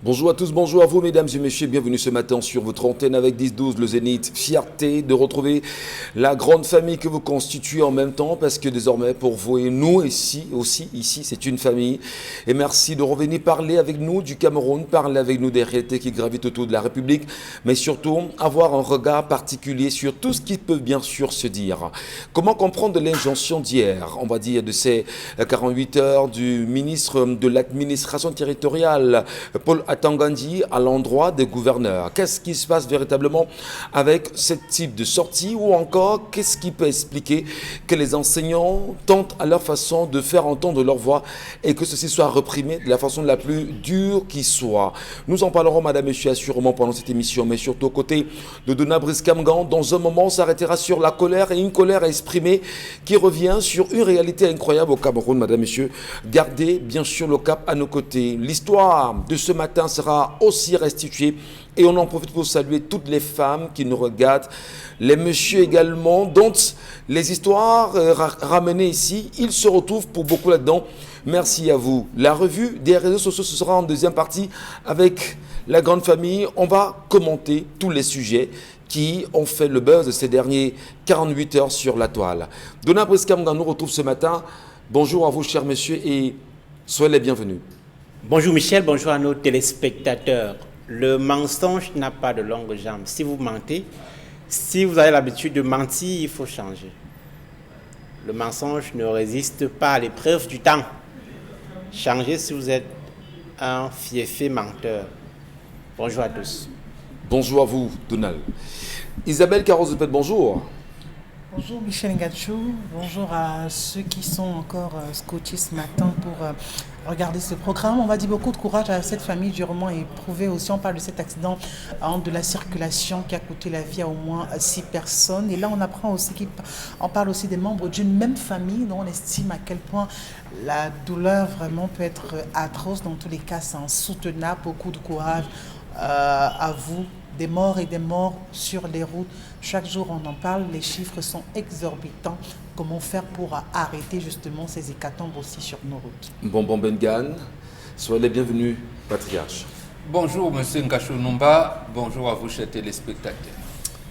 Bonjour à tous, bonjour à vous mesdames et messieurs, bienvenue ce matin sur votre antenne avec 10-12 le Zénith. Fierté de retrouver la grande famille que vous constituez en même temps parce que désormais pour vous et nous ici c'est une famille. Et merci de revenir parler avec nous du Cameroun, parler avec nous des réalités qui gravitent autour de la République, mais surtout avoir un regard particulier sur tout ce qui peut bien sûr se dire. Comment comprendre l'injonction d'hier, on va dire de ces 48 heures du ministre de l'administration territoriale, Paul Atangandi, à l'endroit des gouverneurs. Qu'est-ce qui se passe véritablement avec ce type de sortie ou encore qu'est-ce qui peut expliquer que les enseignants tentent à leur façon de faire entendre leur voix et que ceci soit reprimé de la façon la plus dure qui soit. Nous en parlerons, madame, monsieur, assurément pendant cette émission, mais surtout aux côtés de Donna Brice-Kamgan. Dans un moment, on s'arrêtera sur la colère et une colère exprimée qui revient sur une réalité incroyable au Cameroun, madame, monsieur. Gardez bien sûr le cap à nos côtés. L'histoire de ce matin sera aussi restituée et on en profite pour saluer toutes les femmes qui nous regardent, les messieurs également, dont les histoires ramenées ici, ils se retrouvent pour beaucoup là-dedans. Merci à vous. La revue des réseaux sociaux, ce sera en deuxième partie avec la grande famille. On va commenter tous les sujets qui ont fait le buzz de ces derniers 48 heures sur la toile. Donna Brice-Kamgan nous retrouve ce matin. Bonjour à vous, chers messieurs, et soyez les bienvenus. Bonjour Michel, bonjour à nos téléspectateurs. Le mensonge n'a pas de longue jambe. Si vous mentez, si vous avez l'habitude de mentir, il faut changer. Le mensonge ne résiste pas à l'épreuve du temps. Changez si vous êtes un fiefé menteur. Bonjour à tous. Bonjour à vous, Donald. Isabelle Carrozepet, bonjour. Bonjour Michel Ngachou, bonjour à ceux qui sont encore scotchés ce matin pour regarder ce programme. On va dire beaucoup de courage à cette famille durement éprouvée aussi. On parle de cet accident de la circulation qui a coûté la vie à au moins 6 personnes. Et là, on apprend aussi on parle aussi des membres d'une même famille dont on estime à quel point la douleur vraiment peut être atroce. Dans tous les cas, c'est insoutenable. Beaucoup de courage à vous. Des morts et des morts sur les routes. Chaque jour, on en parle. Les chiffres sont exorbitants. Comment faire pour arrêter justement ces hécatombes aussi sur nos routes? Bonbon Bengan, soyez les bienvenus, patriarche. Bonjour, monsieur Ngachou Numba. Bonjour à vous, chers téléspectateurs.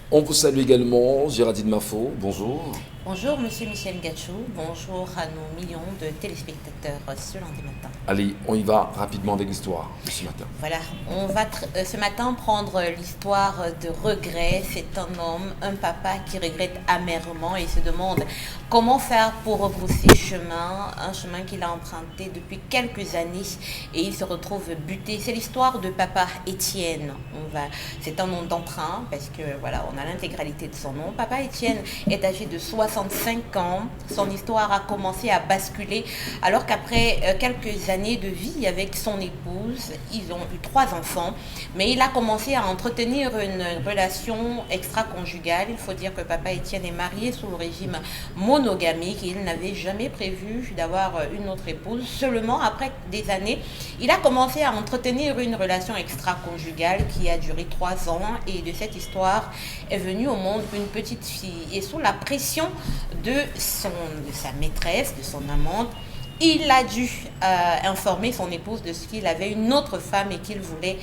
On vous salue également, Géraldine Mafo. Bonjour. Bonjour, monsieur Michel Ngachou. Bonjour à nos millions de téléspectateurs ce lundi matin. Allez, on y va rapidement avec l'histoire de ce matin. Voilà, on va ce matin prendre l'histoire de regret. C'est un homme, un papa qui regrette amèrement et se demande comment faire pour rebrousser chemin, un chemin qu'il a emprunté depuis quelques années et il se retrouve buté. C'est l'histoire de papa Étienne. C'est un nom d'emprunt parce que voilà, on a l'intégralité de son nom. Papa Étienne est âgé de 65 ans. Son histoire a commencé à basculer alors qu'après quelques années de vie avec son épouse, ils ont eu 3 enfants, mais il a commencé à entretenir une relation extra-conjugale. Il faut dire que papa Étienne est marié sous le régime monogamique et il n'avait jamais prévu d'avoir une autre épouse. Seulement après des années, il a commencé à entretenir une relation extra-conjugale qui a duré 3 ans et de cette histoire est venue au monde une petite fille. Et sous la pression de sa maîtresse, de son amante, il a dû informer son épouse de ce qu'il avait une autre femme et qu'il voulait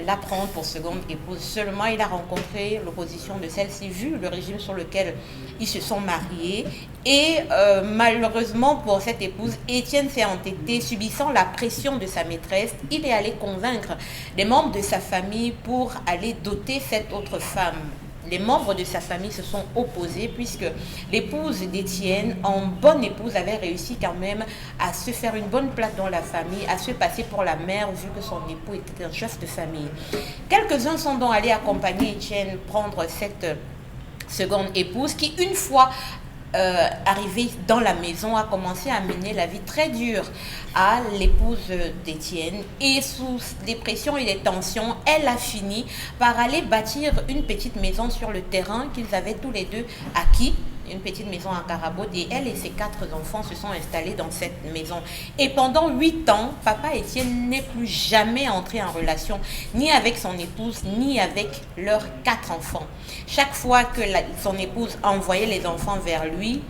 la prendre pour seconde épouse. Seulement, il a rencontré l'opposition de celle-ci, vu le régime sur lequel ils se sont mariés. Et malheureusement pour cette épouse, Étienne s'est entêté, subissant la pression de sa maîtresse. Il est allé convaincre les membres de sa famille pour aller doter cette autre femme. Les membres de sa famille se sont opposés puisque l'épouse d'Étienne, en bonne épouse, avait réussi quand même à se faire une bonne place dans la famille, à se passer pour la mère vu que son époux était un chef de famille. Quelques-uns sont donc allés accompagner Étienne prendre cette seconde épouse qui, une fois arrivée dans la maison, a commencé à mener la vie très dure à l'épouse d'Étienne et sous des pressions et des tensions, elle a fini par aller bâtir une petite maison sur le terrain qu'ils avaient tous les deux acquis, une petite maison à Carabout, et elle et ses 4 enfants se sont installés dans cette maison. Et pendant 8 ans, papa Étienne n'est plus jamais entré en relation ni avec son épouse ni avec leurs 4 enfants. Chaque fois que son épouse envoyait les enfants vers lui,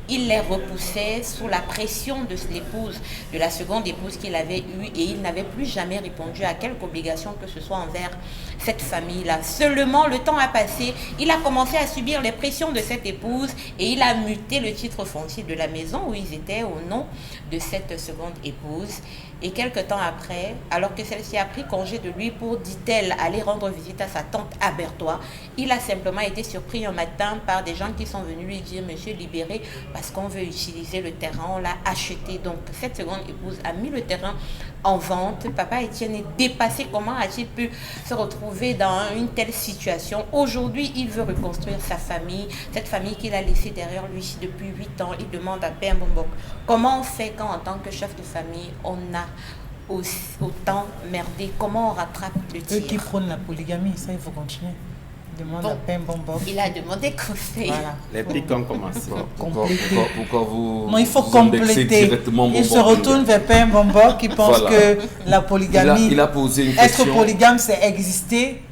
il les repoussait sous la pression de l'épouse, de la seconde épouse qu'il avait eue, et il n'avait plus jamais répondu à quelque obligation que ce soit envers cette famille-là. Seulement, le temps a passé, il a commencé à subir les pressions de cette épouse et il a muté le titre foncier de la maison où ils étaient au nom de cette seconde épouse. Et quelque temps après, alors que celle-ci a pris congé de lui pour, dit-elle, aller rendre visite à sa tante à Berthois, il a simplement été surpris un matin par des gens qui sont venus lui dire « Monsieur, libéré, parce qu'on veut utiliser le terrain, on l'a acheté. » Donc, cette seconde épouse a mis le terrain en vente. Papa Étienne est dépassé. Comment a-t-il pu se retrouver dans une telle situation? Aujourd'hui, il veut reconstruire sa famille, cette famille qu'il a laissée derrière lui depuis 8 ans. Il demande à Père Bombok comment on fait quand, en tant que chef de famille, on a autant merdé? Comment on rattrape le tir? Eux qui prônent la polygamie, ça il faut continuer. Demande Bon, à Père Bombok. il a demandé conseil. Voilà. Les pics ont commencé. Pourquoi vous Non, il faut vous indexez compléter. directement Il se Bombok? retourne vers Père Bombok qui pense Voilà. que la polygamie, Il a posé une être question. polygame, c'est exister.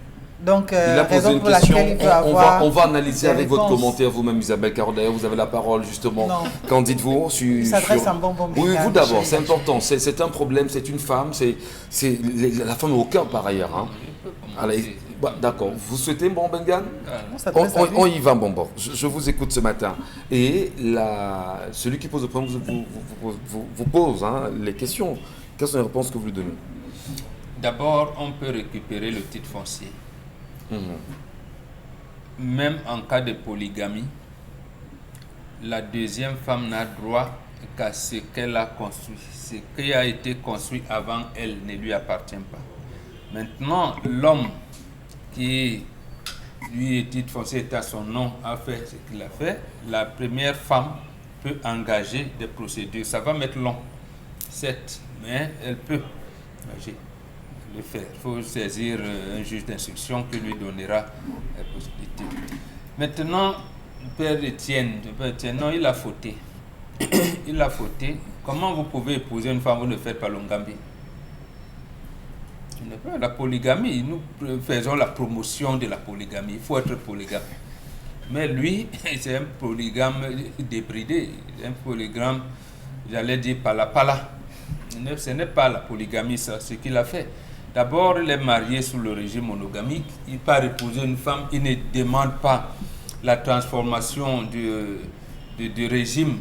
Donc, Il a posé raison une pour question. laquelle il veut avoir. On va analyser des avec votre réponses. commentaire vous-même, Isabelle Caro. D'ailleurs, vous avez la parole justement. Non. Qu'en dites-vous Il s'adresse à un bonbon. Oui, vous d'abord, c'est important. C'est un problème, c'est une femme. La femme est au cœur par ailleurs. Hein. Allez, d'accord. Vous souhaitez bon Bengan? On s'adresse à lui. On y va, bon. Je vous écoute ce matin. Et celui qui pose le problème vous pose les questions. Quelles sont les réponses que vous lui donnez? D'abord, on peut récupérer le titre foncier. Même en cas de polygamie, la deuxième femme n'a droit qu'à ce qu'elle a construit. Ce qui a été construit avant elle ne lui appartient pas. Maintenant, l'homme qui, lui, le titre foncier est à son nom, a fait ce qu'il a fait, la première femme peut engager des procédures. Ça va mettre long, certes, mais elle peut engager. Le faire. Il faut saisir un juge d'instruction qui lui donnera la possibilité. Maintenant, Père Étienne, non, il a fauté. Il a fauté. Comment vous pouvez épouser une femme, vous ne faites pas l'ongambi? Ce n'est pas la polygamie. Nous faisons la promotion de la polygamie. Il faut être polygame. Mais lui, c'est un polygame débridé. Un polygame, j'allais dire, pala. Ce n'est pas la polygamie, ça, ce qu'il a fait. D'abord, il est marié sous le régime monogamique. Il part épouser une femme. Il ne demande pas la transformation du régime,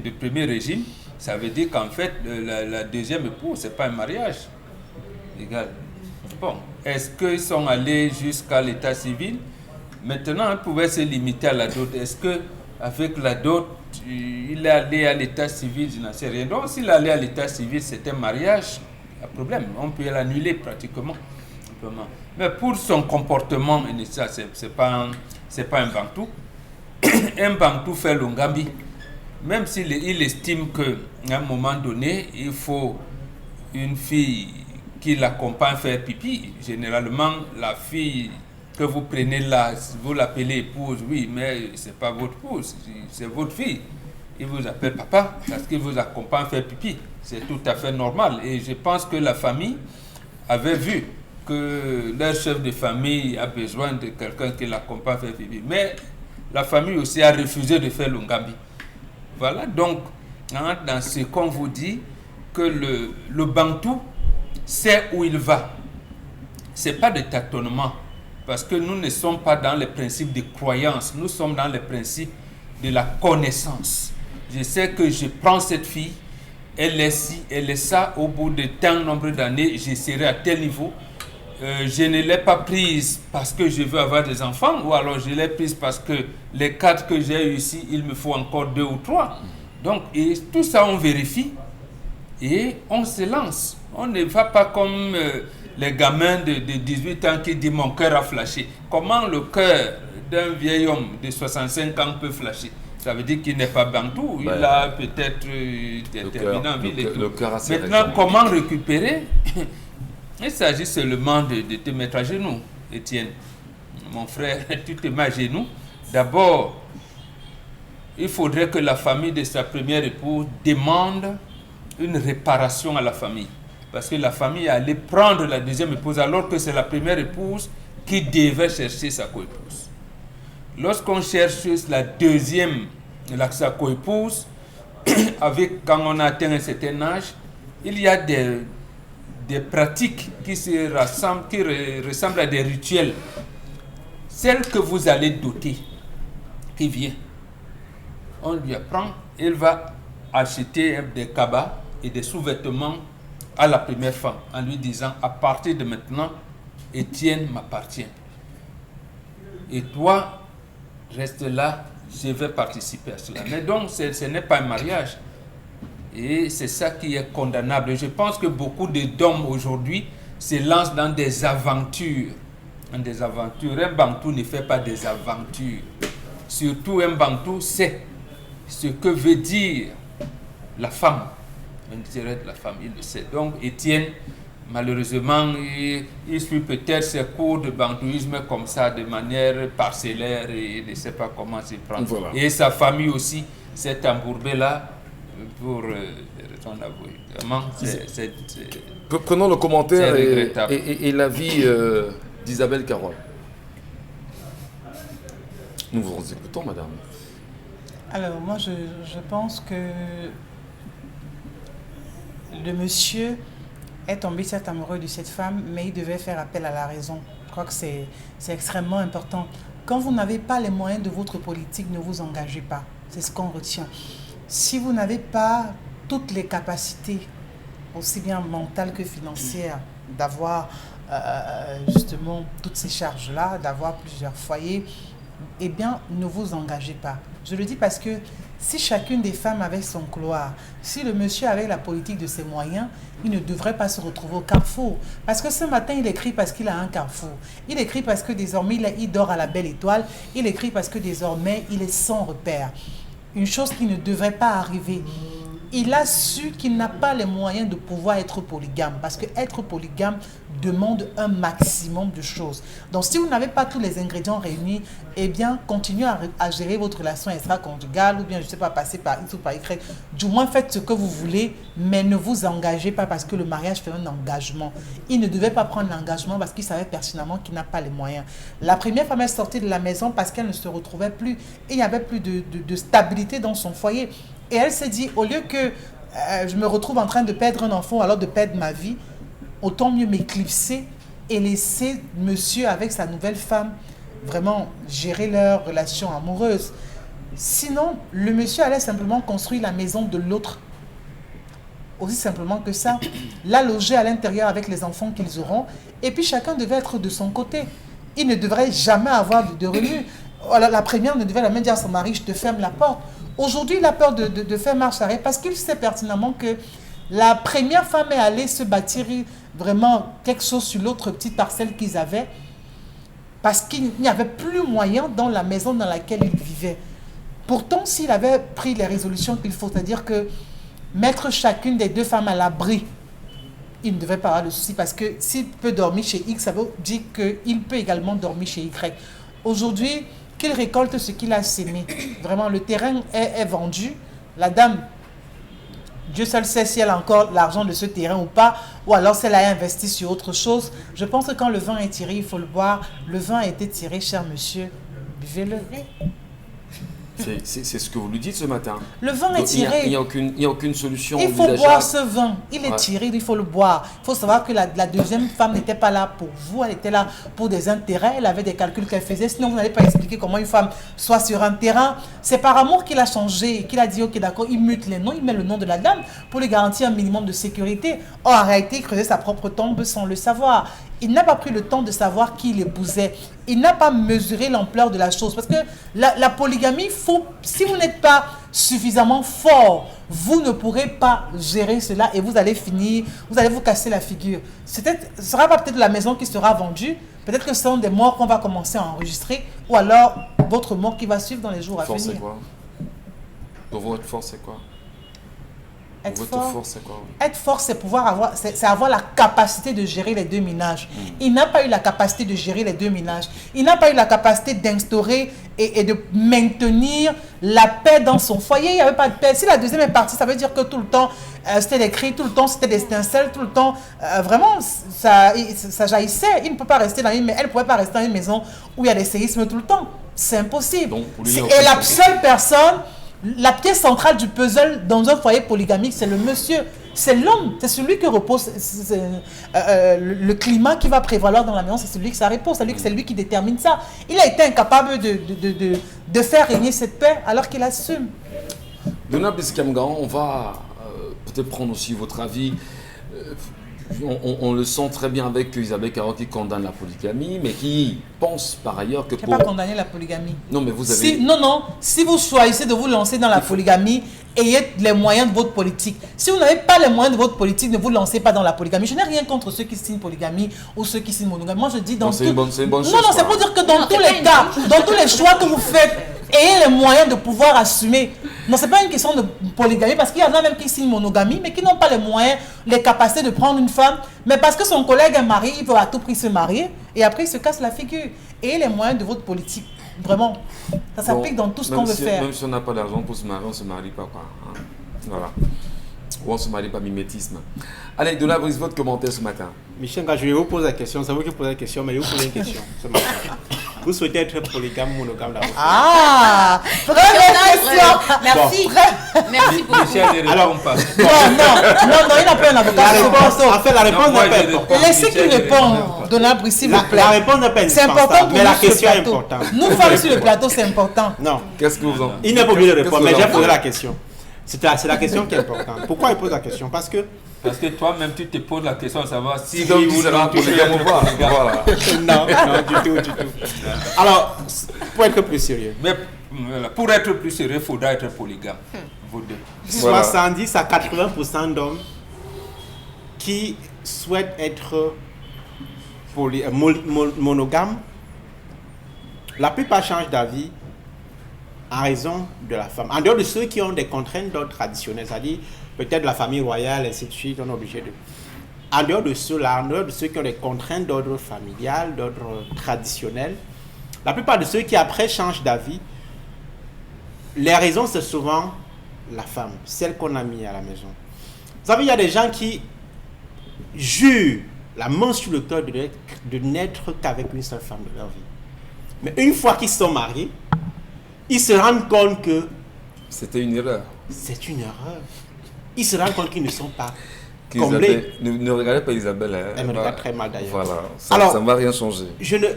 du premier régime. Ça veut dire qu'en fait, la deuxième épouse, ce n'est pas un mariage. Égal. Bon, est-ce qu'ils sont allés jusqu'à l'état civil? Maintenant, ils pouvaient se limiter à la dot. Est-ce qu'avec la dot, il est allé à l'état civil? Je n'en sais rien. Donc, s'il est allé à l'état civil, c'est un mariage, il y a problème. On peut l'annuler pratiquement. Mais pour son comportement, ça, c'est pas un bantou. Un bantou fait l'ongambi. Même s'il estime qu'à un moment donné, il faut une fille qui l'accompagne faire pipi. Généralement, la fille que vous prenez là, vous l'appelez épouse, oui, mais ce n'est pas votre épouse, c'est votre fille. Il vous appelle papa parce qu'il vous accompagne faire pipi. C'est tout à fait normal. Et je pense que la famille avait vu que leur chef de famille a besoin de quelqu'un qui l'accompagne faire pipi. Mais la famille aussi a refusé de faire l'ongambi. Voilà, donc, dans ce qu'on vous dit, que le bantou sait où il va. Ce n'est pas de tâtonnement. Parce que nous ne sommes pas dans les principes de croyance, nous sommes dans les principes de la connaissance. Je sais que je prends cette fille, elle est ci, elle est ça, au bout de tant nombre d'années, je serai à tel niveau. Je ne l'ai pas prise parce que je veux avoir des enfants, ou alors je l'ai prise parce que les 4 que j'ai eu ici, il me faut encore 2 ou 3. Donc, et tout ça, on vérifie et on se lance. On ne va pas comme les gamins de 18 ans qui disent mon cœur a flashé. Comment le cœur d'un vieil homme de 65 ans peut flasher? Ça veut dire qu'il n'est pas bantou, il a peut-être terminé en ville et tout. Maintenant, comment récupérer? Il s'agit seulement de te mettre à genoux, Étienne. Mon frère, tu te mets à genoux. D'abord, il faudrait que la famille de sa première épouse demande une réparation à la famille. Parce que la famille allait prendre la deuxième épouse alors que c'est la première épouse qui devait chercher sa coépouse. lorsqu'on cherche la deuxième, sa coépouse, quand on a atteint un certain âge, il y a des pratiques qui ressemblent à des rituels. Celle que vous allez doter, qui vient, on lui apprend, il va acheter des cabas et des sous-vêtements à la première femme, en lui disant, à partir de maintenant, Étienne m'appartient. Et toi, reste là, je vais participer à cela. Mais donc, ce n'est pas un mariage. Et c'est ça qui est condamnable. Je pense que beaucoup d'hommes aujourd'hui se lancent dans des aventures. Un Bantou ne fait pas des aventures. Surtout un Bantou sait ce que veut dire la femme. L'intérêt de la femme, il le sait. Donc Étienne, malheureusement, il suit peut-être ses cours de bantouisme comme ça, de manière parcellaire, et il ne sait pas comment s'y prendre. Voilà. Et sa famille aussi s'est embourbée là pour raison avouée. Vraiment, Prenons le commentaire et l'avis d'Isabelle Carole. Nous vous écoutons, madame. Alors, moi, je pense que le monsieur est tombé certes amoureux de cette femme, mais il devait faire appel à la raison. Je crois que c'est extrêmement important. Quand vous n'avez pas les moyens de votre politique, ne vous engagez pas. C'est ce qu'on retient. Si vous n'avez pas toutes les capacités, aussi bien mentales que financières, d'avoir justement toutes ces charges-là, d'avoir plusieurs foyers, eh bien, ne vous engagez pas. Je le dis parce que si chacune des femmes avait son couloir, si le monsieur avait la politique de ses moyens, il ne devrait pas se retrouver au carrefour. Parce que ce matin, il écrit parce qu'il a un carrefour. Il écrit parce que désormais, il dort à la belle étoile. Il écrit parce que désormais, il est sans repère. Une chose qui ne devrait pas arriver. Il a su qu'il n'a pas les moyens de pouvoir être polygame. Parce que être polygame demande un maximum de choses. Donc, si vous n'avez pas tous les ingrédients réunis, eh bien, continuez à gérer votre relation extra-conjugale ou bien, je ne sais pas, passer par X ou par Y. Du moins, faites ce que vous voulez, mais ne vous engagez pas parce que le mariage fait un engagement. Il ne devait pas prendre l'engagement parce qu'il savait pertinemment qu'il n'a pas les moyens. La première femme est sortie de la maison parce qu'elle ne se retrouvait plus. Et il n'y avait plus de stabilité dans son foyer. Et elle s'est dit, au lieu que je me retrouve en train de perdre un enfant, alors de perdre ma vie, autant mieux m'éclipser et laisser monsieur avec sa nouvelle femme vraiment gérer leur relation amoureuse. Sinon, le monsieur allait simplement construire la maison de l'autre. Aussi simplement que ça. La loger à l'intérieur avec les enfants qu'ils auront. Et puis chacun devait être de son côté. Il ne devrait jamais avoir de revenus. La première ne devait jamais dire à son mari, je te ferme la porte. Aujourd'hui, il a peur de faire marche arrière parce qu'il sait pertinemment que la première femme est allée se bâtir vraiment quelque chose sur l'autre petite parcelle qu'ils avaient parce qu'il n'y avait plus moyen dans la maison dans laquelle il vivait. Pourtant, s'il avait pris les résolutions qu'il faut, c'est-à-dire que mettre chacune des deux femmes à l'abri, il ne devait pas avoir de souci parce que s'il peut dormir chez X, ça veut dire qu'il peut également dormir chez Y. Aujourd'hui, qu'il récolte ce qu'il a sémé. Vraiment, le terrain est vendu. La dame, Dieu seul sait si elle a encore l'argent de ce terrain ou pas, ou alors si elle a investi sur autre chose. Je pense que quand le vin est tiré, il faut le boire. Le vin a été tiré, cher monsieur. Buvez-le. C'est ce que vous lui dites ce matin. Le vin est tiré. Il n'y a aucune solution. Il faut boire ce vin. Il est tiré, il faut le boire. Il faut savoir que la deuxième femme n'était pas là pour vous. Elle était là pour des intérêts. Elle avait des calculs qu'elle faisait. Sinon, vous n'allez pas expliquer comment une femme soit sur un terrain. C'est par amour qu'il a changé, qu'il a dit, ok, d'accord, il mute les noms, il met le nom de la dame pour lui garantir un minimum de sécurité. Or, en réalité, il creusait sa propre tombe sans le savoir. Il n'a pas pris le temps de savoir qui l'épousait. Il n'a pas mesuré l'ampleur de la chose. Parce que la polygamie, si vous n'êtes pas suffisamment fort, vous ne pourrez pas gérer cela et vous allez finir, vous allez vous casser la figure. Ce ne sera pas peut-être la maison qui sera vendue, peut-être que ce sont des morts qu'on va commencer à enregistrer, ou alors votre mort qui va suivre dans les jours à venir. Force, c'est quoi? Pour vous, être fort, c'est quoi? Être fort, c'est avoir la capacité de gérer les deux ménages. Il n'a pas eu la capacité de gérer les deux ménages. Il n'a pas eu la capacité d'instaurer et de maintenir la paix dans son foyer. Il n'y avait pas de paix. Si la deuxième est partie, ça veut dire que tout le temps, c'était des cris, tout le temps, c'était des étincelles, tout le temps, vraiment, ça jaillissait. Il ne peut pas rester dans elle ne pouvait pas rester dans une maison où il y a des séismes tout le temps. C'est impossible. Donc, pour lui, Et on la peut- seule personne, la pièce centrale du puzzle dans un foyer polygamique, c'est le monsieur. C'est l'homme. C'est celui qui repose. Le climat qui va prévaloir dans la maison, c'est celui que ça repose. C'est lui qui détermine ça. Il a été incapable de faire régner cette paix alors qu'il assume. Donna Biskamgan, on va peut-être prendre aussi votre avis. On le sent très bien avec Isabelle Carrot qui condamne la polygamie, mais qui pense par ailleurs que Je n'ai pas condamné la polygamie. Non, mais vous avez... Si vous choisissez de vous lancer dans la polygamie, ayez les moyens de votre politique. Si vous n'avez pas les moyens de votre politique, ne vous lancez pas dans la polygamie. Je n'ai rien contre ceux qui signent polygamie ou ceux qui signent monogamie. Moi, je dis dans c'est une bonne chose. Non, c'est pour dire que dans tous les cas, dans tous les choix que vous faites, ayez les moyens de pouvoir assumer. Non, c'est pas une question de polygamie, parce qu'il y en a même qui signent monogamie, mais qui n'ont pas les moyens, les capacités de prendre une femme. Mais parce que son collègue est marié, il veut à tout prix se marier, et après il se casse la figure. Ayez les moyens de votre politique. Vraiment. Ça s'applique dans tout ce qu'on veut faire. Même si on n'a pas d'argent pour se marier, on ne se marie pas. Quoi, hein. Voilà. Ou on ne se marie pas mimétisme. Allez, Donna Brice, votre commentaire ce matin. Michel, je vais vous poser la question. C'est vous qui posez la question, mais je vais vous poser une question ce matin. Vous souhaitez être polygame ou monogame d'abord? Ah, première question. Merci. Merci beaucoup. Michel ne répond pas. Non, il n'a pas un avocat. La réponse moi, n'est pas je importante. réponds. Laissez qu'il Michel, réponde. Donna Brice, s'il vous plaît. La réponse n'est pas C'est indispensable, important pour mais la nous sur le question est plateau. importante. Nous, femmes sur le plateau, c'est important. Non, Qu'est-ce que vous en... il n'est pas obligé de Qu'est-ce répondre, que mais vous en j'ai posé pensez? la question. C'est la question qui est importante. Pourquoi il pose la question? Parce que toi-même, tu te poses la question de savoir si Donc, oui vous ou allez non un tu peux polygame ou être pas. polygame. Voilà. non, du tout. Alors, pour être plus sérieux, Mais voilà, pour être plus sérieux, il faudra être polygame. Vous deux. Voilà. 70 à 80% d'hommes qui souhaitent être monogames, la plupart changent d'avis en raison de la femme. En dehors de ceux qui ont des contraintes d'ordre traditionnel, c'est-à-dire peut-être la famille royale, ainsi de suite, on est obligé de... En dehors de ceux-là, en dehors de ceux qui ont des contraintes d'ordre familial, d'ordre traditionnel, la plupart de ceux qui après changent d'avis, les raisons c'est souvent la femme, celle qu'on a mis à la maison. Vous savez, il y a des gens qui jurent la main sur le cœur de n'être qu'avec une seule femme de leur vie. Mais une fois qu'ils sont mariés, ils se rendent compte que C'était une erreur. c'est une erreur. Ils se rendent compte qu'ils ne sont pas Qu'Isabelle- comblés. Ne regardez pas Isabelle. Hein. Elle me va- regarde très mal d'ailleurs. Voilà, Alors- ça ne va rien changer.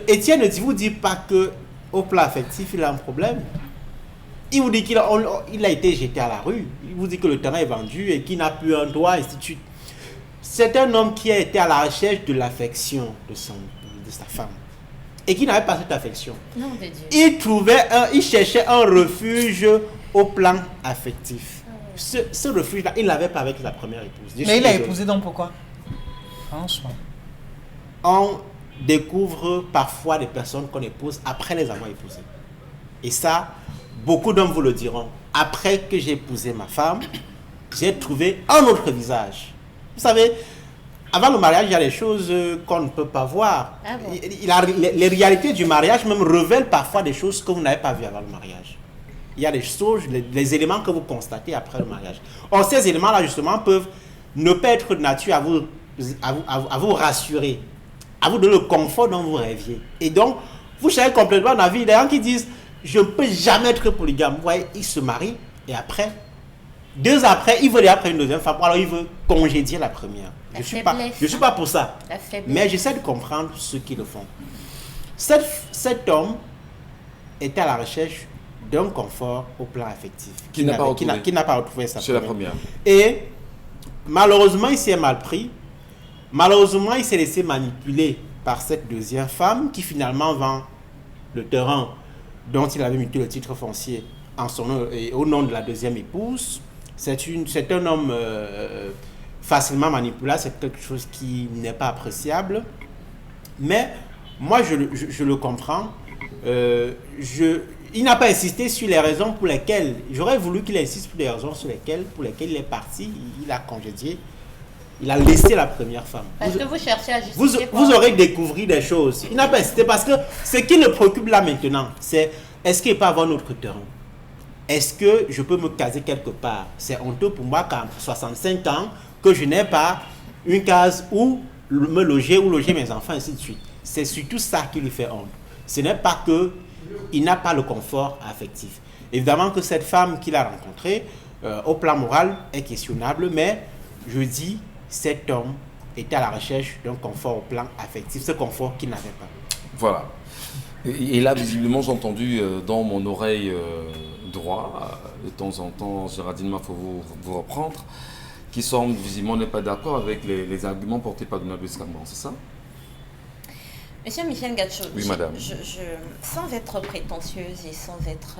Étienne ne vous dit pas que au plan affectif, il a un problème. Il vous dit qu'il a été jeté à la rue. Il vous dit que le terrain est vendu et qu'il n'a plus un droit, et ainsi de suite. C'est un homme qui a été à la recherche de l'affection de sa femme et qui n'avait pas cette affection. Nom de Dieu. Il cherchait un refuge au plan affectif. Ce refuge-là, il ne l'avait pas avec sa première épouse. Je Mais suis il a désolé. épousé donc pourquoi? Franchement. On découvre parfois des personnes qu'on épouse après les avoir épousées. Et ça, beaucoup d'hommes vous le diront. Après que j'ai épousé ma femme, j'ai trouvé un autre visage. Vous savez, avant le mariage, il y a des choses qu'on ne peut pas voir. Ah bon? Les réalités du mariage même révèlent parfois des choses que vous n'avez pas vues avant le mariage. Il y a des choses, les éléments que vous constatez après le mariage. Or, ces éléments-là, justement, peuvent ne pas être de nature à vous rassurer, à vous donner le confort dont vous rêviez. Et donc, vous changez complètement d'avis. Il y a des gens qui disent, je ne peux jamais être polygame. Vous voyez, ils se marient et après, 2 ans après, il veut déjà prendre une deuxième femme. Alors, il veut congédier la première. La Je suis faiblesse. pas pour ça. La faiblesse. Mais j'essaie de comprendre ceux qui le font. Cet homme était à la recherche d'un confort au plan affectif. Qui n'a pas retrouvé. Qui n'a pas retrouvé sa C'est la première. Et malheureusement, il s'est mal pris. Malheureusement, il s'est laissé manipuler par cette deuxième femme qui finalement vend le terrain dont il avait muté le titre foncier en son nom et au nom de la deuxième épouse. C'est un homme facilement manipulable, c'est quelque chose qui n'est pas appréciable. Mais moi, je le comprends. Il n'a pas insisté sur les raisons pour lesquelles, j'aurais voulu qu'il insiste sur les raisons pour lesquelles il est parti, il a congédié, il a laissé la première femme. Parce que vous cherchez à justifier. Vous aurez découvert des choses. Il n'a pas insisté parce que ce qui le préoccupe là maintenant, c'est est-ce qu'il peut avoir notre terrain? Est-ce que je peux me caser quelque part? C'est honteux pour moi qu'à 65 ans, que je n'ai pas une case où me loger, où loger mes enfants, ainsi de suite. C'est surtout ça qui lui fait honte. Ce n'est pas que il n'a pas le confort affectif. Évidemment que cette femme qu'il a rencontrée, au plan moral, est questionnable, mais je dis, cet homme était à la recherche d'un confort au plan affectif, ce confort qu'il n'avait pas. Voilà. Et là, visiblement, j'ai entendu dans mon oreille droite, de temps en temps, Géraldine, il faut vous reprendre, qui semble visiblement n'est pas d'accord avec les arguments portés par Donald Escamban, c'est ça? Monsieur Michel Gacho, oui, madame. sans être prétentieuse et sans être,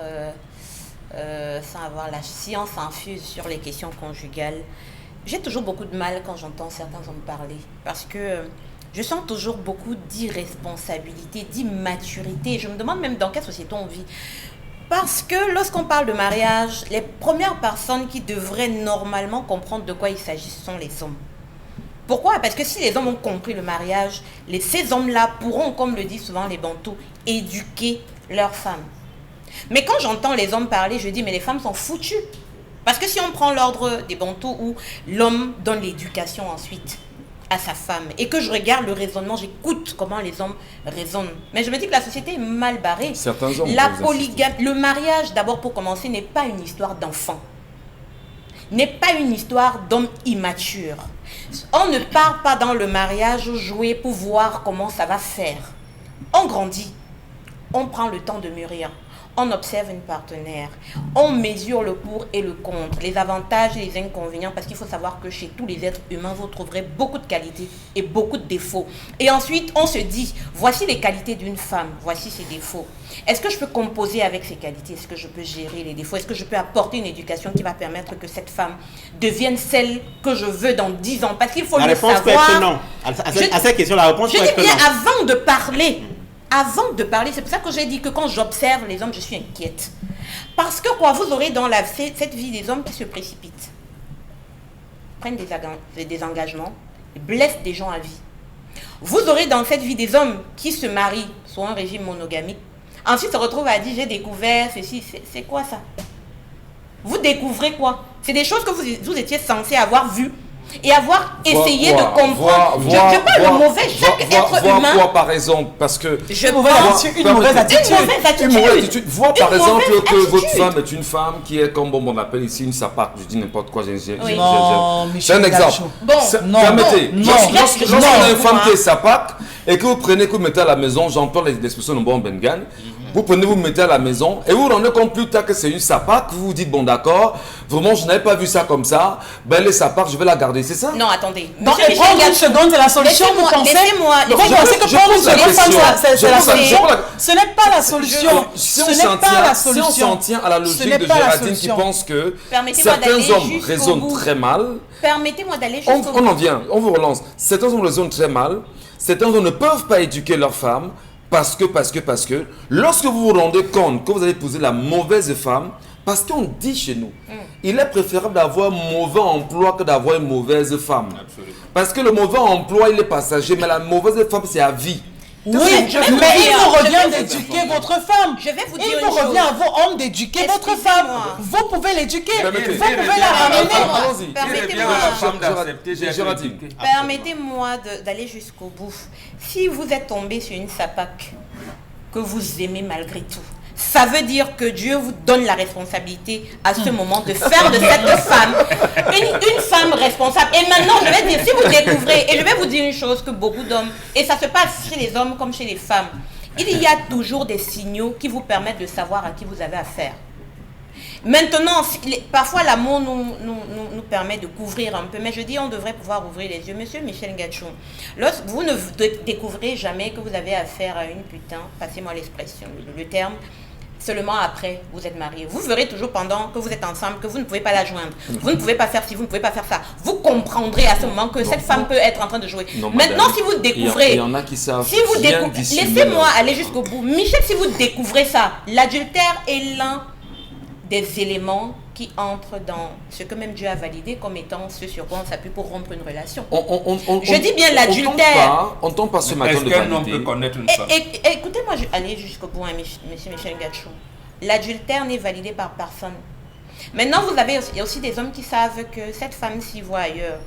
sans avoir la science infuse sur les questions conjugales, j'ai toujours beaucoup de mal quand j'entends certains hommes parler, parce que je sens toujours beaucoup d'irresponsabilité, d'immaturité. Je me demande même dans quelle société on vit. Parce que lorsqu'on parle de mariage, les premières personnes qui devraient normalement comprendre de quoi il s'agit sont les hommes. Pourquoi? Parce que si les hommes ont compris le mariage, ces hommes-là pourront, comme le disent souvent les Bantous, éduquer leurs femmes. Mais quand j'entends les hommes parler, je dis, mais les femmes sont foutues. Parce que si on prend l'ordre des Bantous où l'homme donne l'éducation ensuite à sa femme et que je regarde le raisonnement, j'écoute comment les hommes raisonnent. Mais je me dis que la société est mal barrée. Certains hommes. La polygamie, le mariage, d'abord pour commencer, n'est pas une histoire d'enfant. N'est pas une histoire d'homme immature. On ne part pas dans le mariage jouer pour voir comment ça va faire. On grandit. On prend le temps de mûrir. On observe une partenaire, on mesure le pour et le contre, les avantages et les inconvénients, parce qu'il faut savoir que chez tous les êtres humains, vous trouverez beaucoup de qualités et beaucoup de défauts. Et ensuite, on se dit, voici les qualités d'une femme, voici ses défauts. Est-ce que je peux composer avec ces qualités? Est-ce que je peux gérer les défauts? Est-ce que je peux apporter une éducation qui va permettre que cette femme devienne celle que je veux dans 10 ans? Parce qu'il faut le savoir. La réponse peut être non. À cette question, la réponse peut être non. Je dis bien avant de parler. Avant de parler, c'est pour ça que j'ai dit que quand j'observe les hommes, je suis inquiète. Parce que quoi, vous aurez dans cette vie des hommes qui se précipitent, prennent des engagements, blessent des gens à vie. Vous aurez dans cette vie des hommes qui se marient sur un régime monogamique, ensuite se retrouvent à dire, j'ai découvert ceci, c'est quoi ça? Vous découvrez quoi? C'est des choses que vous étiez censé avoir vues et avoir essayé de comprendre. Je parle le mauvais, chaque être humain. Voir par exemple, parce que... Une mauvaise attitude. Voir par exemple que votre femme est une femme qui est comme, on appelle ici une sapate, je dis n'importe quoi, c'est un exemple. Permettez, lorsqu'on a une femme qui est sapate, et que vous prenez, que vous mettez à la maison, j'emploie l'expression de bon Bengan, vous prenez, vous mettez à la maison, et vous vous rendez compte plus tard que c'est une sapate, vous vous dites, bon d'accord, vraiment je n'avais pas vu ça comme ça, ben les sapates, je vais la garder, c'est ça? Non, attendez. Donc, prendre une seconde, c'est la solution, vous pensez? Laissez-moi. Vous pensez que prendre une seconde, c'est la solution? Ce n'est pas la solution. Si on s'en tient à la logique de Géraldine qui pense que certains hommes raisonnent très mal, permettez-moi d'aller jusqu'au bout. On en vient, on vous relance. Certains hommes raisonnent très mal, certains hommes ne peuvent pas éduquer leurs femmes, parce que, lorsque vous vous rendez compte que vous avez épousé la mauvaise femme, parce qu'on dit chez nous, il est préférable d'avoir un mauvais emploi que d'avoir une mauvaise femme. Absolument. Parce que le mauvais emploi, il est passager, mais la mauvaise femme, c'est à vie. Oui, mais il vous revient d'éduquer votre femme. Je vais vous dire il vous revient à vous, hommes, d'éduquer votre femme. Vous pouvez l'éduquer. Vous pouvez la ramener. Permettez-moi d'aller jusqu'au bout. Si vous êtes tombé sur une sapac que vous aimez malgré tout, ça veut dire que Dieu vous donne la responsabilité à ce moment de faire de cette femme une femme responsable. Et maintenant, je vais dire, si vous découvrez, et je vais vous dire une chose que beaucoup d'hommes, et ça se passe chez les hommes comme chez les femmes, il y a toujours des signaux qui vous permettent de savoir à qui vous avez affaire. Maintenant, parfois l'amour nous permet de couvrir un peu, mais je dis on devrait pouvoir ouvrir les yeux. Monsieur Michel Gachou, vous ne découvrez jamais que vous avez affaire à une putain, passez-moi l'expression, le terme, seulement après vous êtes marié. Vous verrez toujours pendant que vous êtes ensemble que vous ne pouvez pas la joindre. Vous ne pouvez pas faire ci, vous ne pouvez pas faire ça. Vous comprendrez à ce moment que cette femme peut être en train de jouer. Maintenant, si vous découvrez... Il y en a qui savent. Si vous laissez-moi aller jusqu'au bout. Michel, si vous découvrez ça, l'adultère est l'un des éléments qui entrent dans ce que même Dieu a validé comme étant ce sur quoi on s'appuie pour rompre une relation. Je dis bien l'adultère. On ne tombe pas ce matin de valider. Est-ce qu'un homme peut connaître une femme? Écoutez-moi, allez jusqu'au bout, monsieur Michel Gachou. L'adultère n'est validé par personne. Maintenant, il y a aussi des hommes qui savent que cette femme s'y voit ailleurs.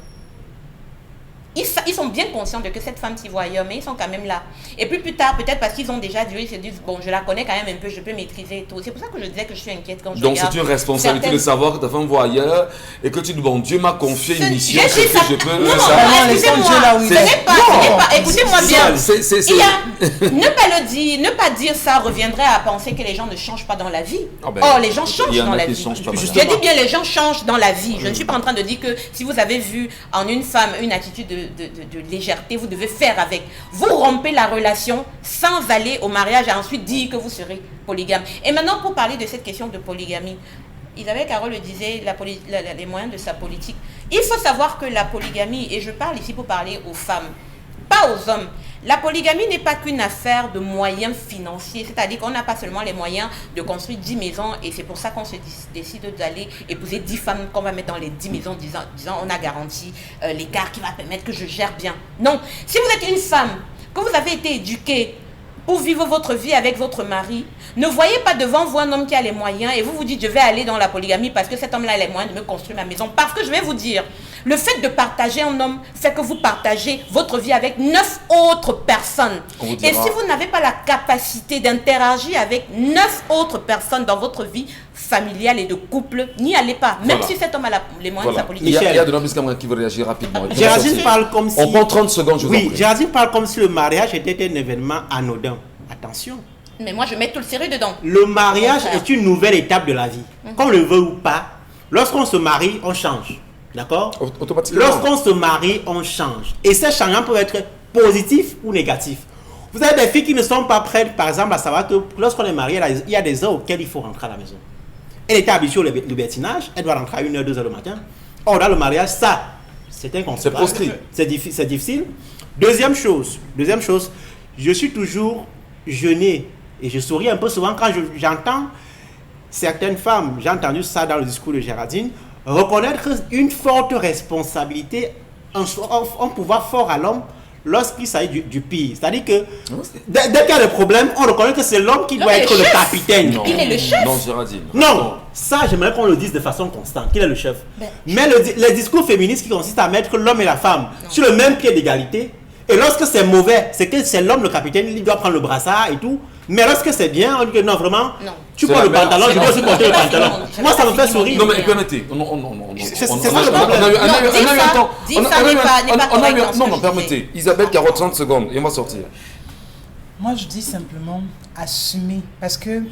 ils sont bien conscients de que cette femme s'y voit ailleurs, mais ils sont quand même là. Et puis plus tard, peut-être parce qu'ils ont déjà dit, ils se disent, bon, je la connais quand même un peu, je peux maîtriser et tout. C'est pour ça que je disais que je suis inquiète quand je Donc regarde c'est une responsabilité de savoir que ta femme voit ailleurs et que tu dis, bon, Dieu m'a confié une mission, je c'est que je peux... non, ça- non, excusez-moi, ce n'est pas, écoutez-moi bien. C'est- Il y a, ne pas le dire, ne pas dire ça reviendrait à penser que les gens ne changent pas dans la vie. Ah ben, Or, les gens il changent y en a dans la qui vie. changent pas mal. Je dis bien, les gens changent dans la vie. Je ne suis pas en train de dire que si vous avez vu en une femme une attitude de légèreté, vous devez faire avec. Vous rompez la relation sans aller au mariage et ensuite dire que vous serez polygame. Et maintenant, pour parler de cette question de polygamie, Isabelle Carole le disait, les moyens de sa politique. Il faut savoir que la polygamie, et je parle ici pour parler aux femmes, pas aux hommes. La polygamie n'est pas qu'une affaire de moyens financiers, c'est-à-dire qu'on n'a pas seulement les moyens de construire 10 maisons et c'est pour ça qu'on se décide d'aller épouser 10 femmes qu'on va mettre dans les 10 maisons, disant on a garanti l'écart qui va permettre que je gère bien. Non, si vous êtes une femme, que vous avez été éduquée pour vivre votre vie avec votre mari, ne voyez pas devant vous un homme qui a les moyens et vous vous dites je vais aller dans la polygamie parce que cet homme-là a les moyens de me construire ma maison. Parce que je vais vous dire, le fait de partager un homme fait que vous partagez votre vie avec 9 autres personnes. Et si vous n'avez pas la capacité d'interagir avec 9 autres personnes dans votre vie familiale et de couple, n'y allez pas. Même si cet homme a les moyens de sa politique. Il y a de l'homme qui veut réagir rapidement. Géraldine parle comme si... On prend 30 secondes, je vous en Oui, prie. Géraldine parle comme si le mariage était un événement anodin. Attention. Mais moi, je mets tout le sérieux dedans. Le mariage est une nouvelle étape de la vie. Qu'on le veut ou pas, lorsqu'on se marie, on change. D'accord? Automatiquement. Lorsqu'on se marie, on change. Et ces changements peuvent être positifs ou négatifs. Vous avez des filles qui ne sont pas prêtes, par exemple, à savoir que lorsqu'on est marié, il y a des heures auxquelles il faut rentrer à la maison. Elle était habituée au libertinage, elle doit rentrer à 1h, 2h le matin. Or, dans le mariage, ça, c'est inconcevable. C'est proscrit. C'est difficile. Deuxième chose, je suis toujours gêné et je souris un peu souvent quand j'entends certaines femmes, j'ai entendu ça dans le discours de Géraldine, reconnaître une forte responsabilité, un pouvoir fort à l'homme lorsqu'il s'agit du pire. C'est-à-dire que dès qu'il y a des problèmes, on reconnaît que c'est l'homme qui doit être le capitaine. Non, Il est le chef. Non, Géraldine. Non, ça j'aimerais qu'on le dise de façon constante, qu'il est le chef. Mais les discours féministes qui consistent à mettre l'homme et la femme sur le même pied d'égalité, et lorsque c'est mauvais, c'est que c'est l'homme le capitaine, il doit prendre le brassard et tout. Mais lorsque c'est bien, on dit que non, vraiment, tu prends le pantalon, je dois aussi porter le pantalon. Moi, ça me fait sourire. Non, mais permettez. C'est ça le problème. Non, permettez. Isabelle, 30 secondes et on va sortir. Moi, je dis simplement assumer. Parce que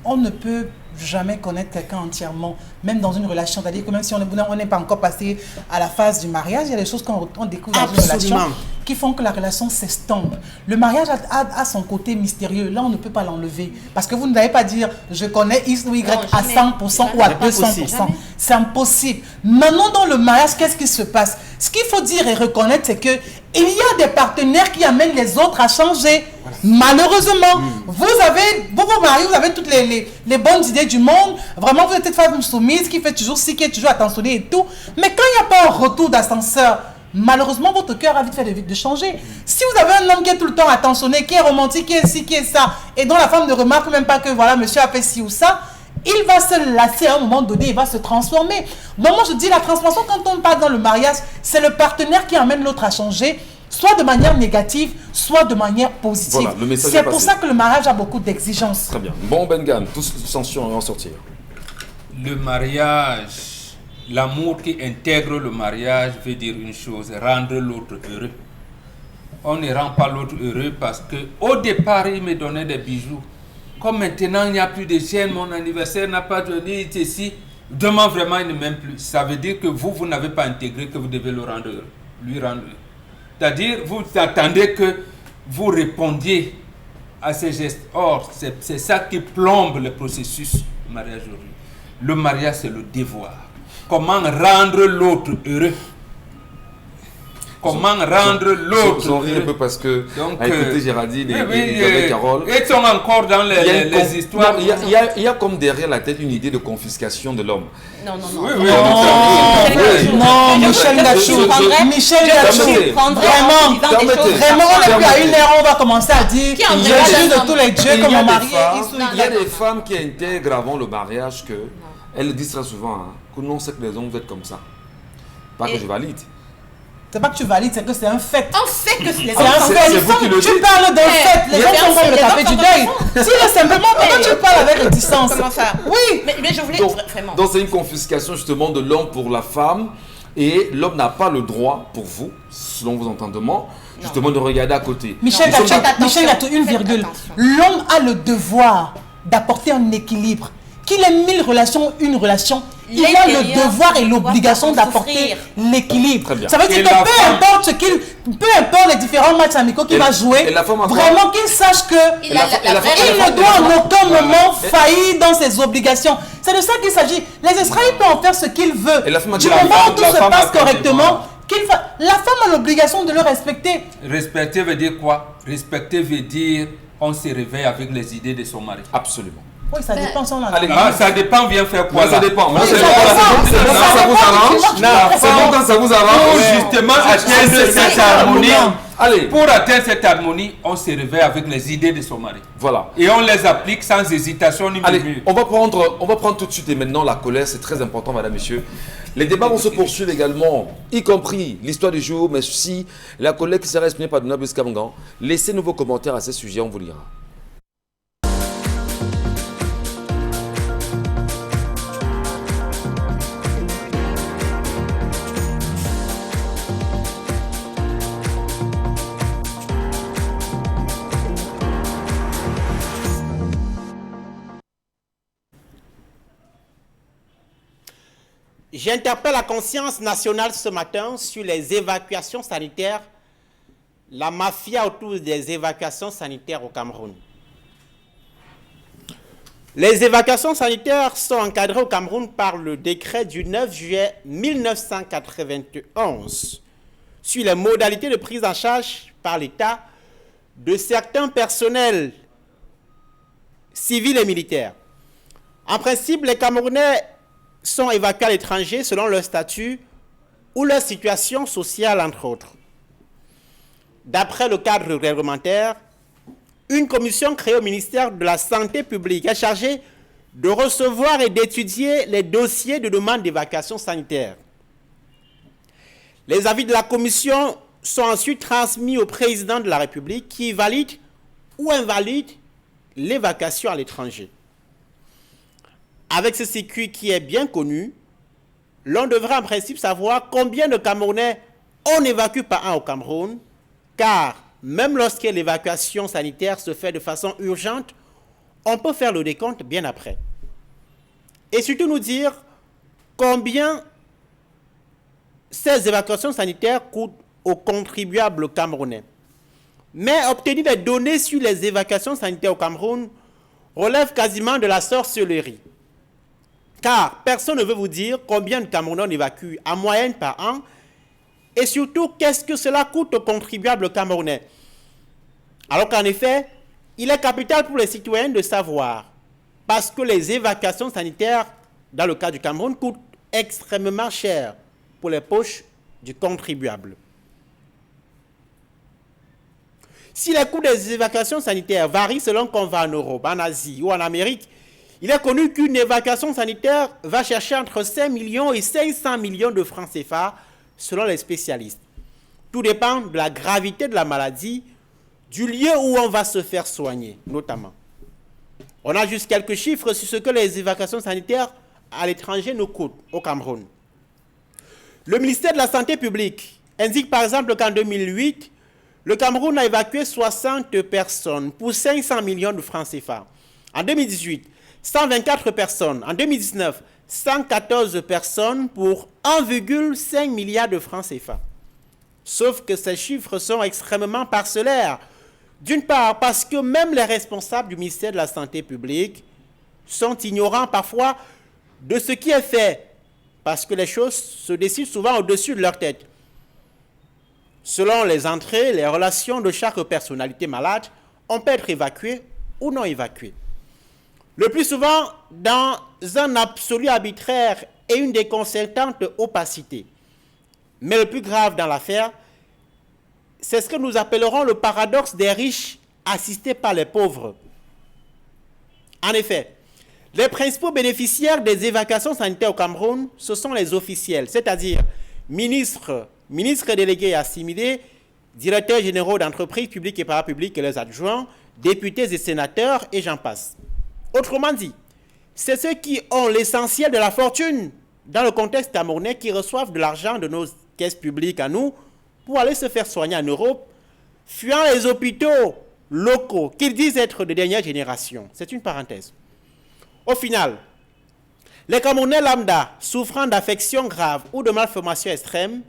on ne peut jamais connaître quelqu'un entièrement, même dans une relation. C'est-à-dire que même si on n'est pas encore passé à la phase du mariage, il y a des choses qu'on découvre dans une relation qui font que la relation s'estompe. Le mariage a son côté mystérieux. Là, on ne peut pas l'enlever. Parce que vous ne n'allez pas dire je connais X ou Y à 100% ou à 200%. C'est impossible. Maintenant, dans le mariage, qu'est-ce qui se passe? Ce qu'il faut dire et reconnaître, c'est que il y a des partenaires qui amènent les autres à changer. Malheureusement, vous vous mariez, vous avez toutes les bonnes idées du monde. Vraiment, vous êtes cette femme soumise qui fait toujours ci, qui est toujours attentionnée et tout. Mais quand il n'y a pas un retour d'ascenseur, malheureusement, votre cœur a vite fait de changer. Si vous avez un homme qui est tout le temps attentionné, qui est romantique, qui est ci, qui est ça, et dont la femme ne remarque même pas que voilà, monsieur a fait ci ou ça, il va se lasser à un moment donné, il va se transformer. Donc moi je dis la transformation quand on parle dans le mariage, c'est le partenaire qui amène l'autre à changer, soit de manière négative, soit de manière positive. Voilà, c'est pour ça que le mariage a beaucoup d'exigences. Très bien. Bon, Bengan, tous censure, on va en sortir. Le mariage, l'amour qui intègre le mariage veut dire une chose, rendre l'autre heureux. On ne rend pas l'autre heureux parce que au départ, il me donnait des bijoux. Comme maintenant, il n'y a plus de chaîne, mon anniversaire n'a pas donné, ici. Demain, vraiment, il ne m'aime plus. Ça veut dire que vous n'avez pas intégré que vous devez le rendre heureux, lui rendre heureux. C'est-à-dire, vous attendez que vous répondiez à ces gestes. Or, c'est ça qui plombe le processus du mariage aujourd'hui. Le mariage, c'est le devoir. Comment rendre l'autre heureux? Comment rendre l'autre J'en ris un peu parce que, donc, à écouter Géraldine et oui, Carole, ils sont encore dans les histoires. Il y a comme derrière la tête une idée de confiscation de l'homme. Non. Oui, oui, Non, Michel Gachou. Michel Gachou. Vraiment, on n'est plus à 1h, on va commencer à dire Qui en je regarde suis de ensemble. tous les dieux comme mon mari. Il y a des femmes qui intègrent avant le mariage que, elles le disent très souvent, que non, c'est que les hommes vous êtes comme ça. Pas que je valide. C'est pas que tu valides, c'est que c'est un fait. On sait que les C'est un enfants... fait. c'est vous qui le Tu dites. parles d'un fait. Les mais gens bien sont comme sûr, le les café enfants du sont deuil. enfants. Si là, simplement, pourquoi tu parles avec réticence? Comment ça? Oui. Mais je voulais vraiment... Donc c'est une confiscation justement de l'homme pour la femme et l'homme n'a pas le droit pour vous, selon vos entendements, justement de regarder à côté. Michel Non, Gatou, faites attention, Michel Gatou, une faites virgule. attention. L'homme a le devoir d'apporter un équilibre. Qu'il ait 1000 relations, une relation, il a le L'intérieur, devoir et il doit l'obligation pas d'apporter souffrir. l'équilibre. Très bien. Ça veut dire Et que la peu femme- importe peu importe les différents matchs amicaux qu'il Et- va jouer, et la femme a quoi? vraiment qu'il sache que Il a la vraie il raison ne de doit en le aucun moment faillir dans ses obligations. C'est de ça qu'il s'agit. Les Israéliens peuvent en faire ce qu'ils veulent. Et la femme a Du dit- moment où tout la se femme a passe fait correctement, la femme a l'obligation de le respecter. Respecter veut dire quoi? Respecter veut dire on se réveille avec les idées de son mari. Absolument. Oui, ça dépend si on a Allez, Ah, ça dépend, vient faire quoi Moi, ça là? dépend. Moi, Oui, ça ça dépend. dépend. C'est bon Ça quand ça vous dépend. arrange. Non, C'est bon quand ça vous Pour arrange. justement Ah, atteindre c'est cette ça. harmonie, Allez, pour atteindre cette harmonie, on se réveille avec les idées de son mari. voilà. Et on les applique sans hésitation ni Allez, murmure. on va prendre tout de suite et maintenant la colère, c'est très important, madame, messieurs. Les débats vont se poursuivre également, y compris l'histoire du jour, mais si la colère qui sera exprimée par Nablus Kamangan, laissez-nous vos commentaires à ce sujet, on vous lira. J'interpelle la conscience nationale ce matin sur les évacuations sanitaires, la mafia autour des évacuations sanitaires au Cameroun. Les évacuations sanitaires sont encadrées au Cameroun par le décret du 9 juillet 1991 sur les modalités de prise en charge par l'État de certains personnels civils et militaires. En principe, les Camerounais sont évacués à l'étranger selon leur statut ou leur situation sociale, entre autres. D'après le cadre réglementaire, une commission créée au ministère de la Santé publique est chargée de recevoir et d'étudier les dossiers de demande d'évacuation sanitaire. Les avis de la commission sont ensuite transmis au président de la République qui valide ou invalide l'évacuation à l'étranger. Avec ce circuit qui est bien connu, l'on devrait en principe savoir combien de Camerounais on évacue par an au Cameroun, car même lorsque l'évacuation sanitaire se fait de façon urgente, on peut faire le décompte bien après. Et surtout nous dire combien ces évacuations sanitaires coûtent aux contribuables camerounais. Mais obtenir des données sur les évacuations sanitaires au Cameroun relève quasiment de la sorcellerie. Car personne ne veut vous dire combien de Camerounais on évacue en moyenne par an et surtout qu'est-ce que cela coûte aux contribuables camerounais. Alors qu'en effet, il est capital pour les citoyens de savoir parce que les évacuations sanitaires dans le cas du Cameroun coûtent extrêmement cher pour les poches du contribuable. Si les coûts des évacuations sanitaires varient selon qu'on va en Europe, en Asie ou en Amérique, il est connu qu'une évacuation sanitaire va chercher entre 5 millions et 500 millions de francs CFA selon les spécialistes. Tout dépend de la gravité de la maladie, du lieu où on va se faire soigner, notamment. On a juste quelques chiffres sur ce que les évacuations sanitaires à l'étranger nous coûtent au Cameroun. Le ministère de la Santé publique indique par exemple qu'en 2008, le Cameroun a évacué 60 personnes pour 500 millions de francs CFA. En 2018, 124 personnes. En 2019, 114 personnes pour 1,5 milliard de francs CFA. Sauf que ces chiffres sont extrêmement parcellaires. D'une part, parce que même les responsables du ministère de la Santé publique sont ignorants parfois de ce qui est fait, parce que les choses se décident souvent au-dessus de leur tête. Selon les entrées, les relations de chaque personnalité malade, on peut être évacué ou non évacué. Le plus souvent, dans un absolu arbitraire et une déconcertante opacité. Mais le plus grave dans l'affaire, c'est ce que nous appellerons le paradoxe des riches assistés par les pauvres. En effet, les principaux bénéficiaires des évacuations sanitaires au Cameroun, ce sont les officiels, c'est-à-dire ministres ministres délégués et assimilés, directeurs généraux d'entreprises publiques et parapubliques et leurs adjoints, députés et sénateurs, et j'en passe. Autrement dit, c'est ceux qui ont l'essentiel de la fortune dans le contexte camerounais qui reçoivent de l'argent de nos caisses publiques à nous pour aller se faire soigner en Europe, fuyant les hôpitaux locaux qu'ils disent être de dernière génération. C'est une parenthèse. Au final, les Camerounais lambda souffrant d'affections graves ou de malformations extrêmes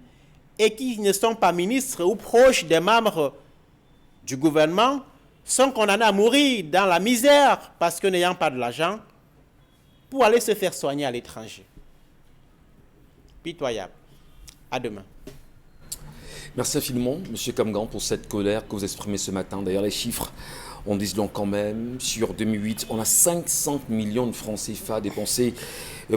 et qui ne sont pas ministres ou proches des membres du gouvernement sont condamnés à mourir dans la misère parce que n'ayant pas de l'argent pour aller se faire soigner à l'étranger. Pitoyable. À demain. Merci infiniment, M. Kamgan, pour cette colère que vous exprimez ce matin. D'ailleurs, les chiffres, on dit long quand même. Sur 2008, on a 500 millions de francs CFA dépensés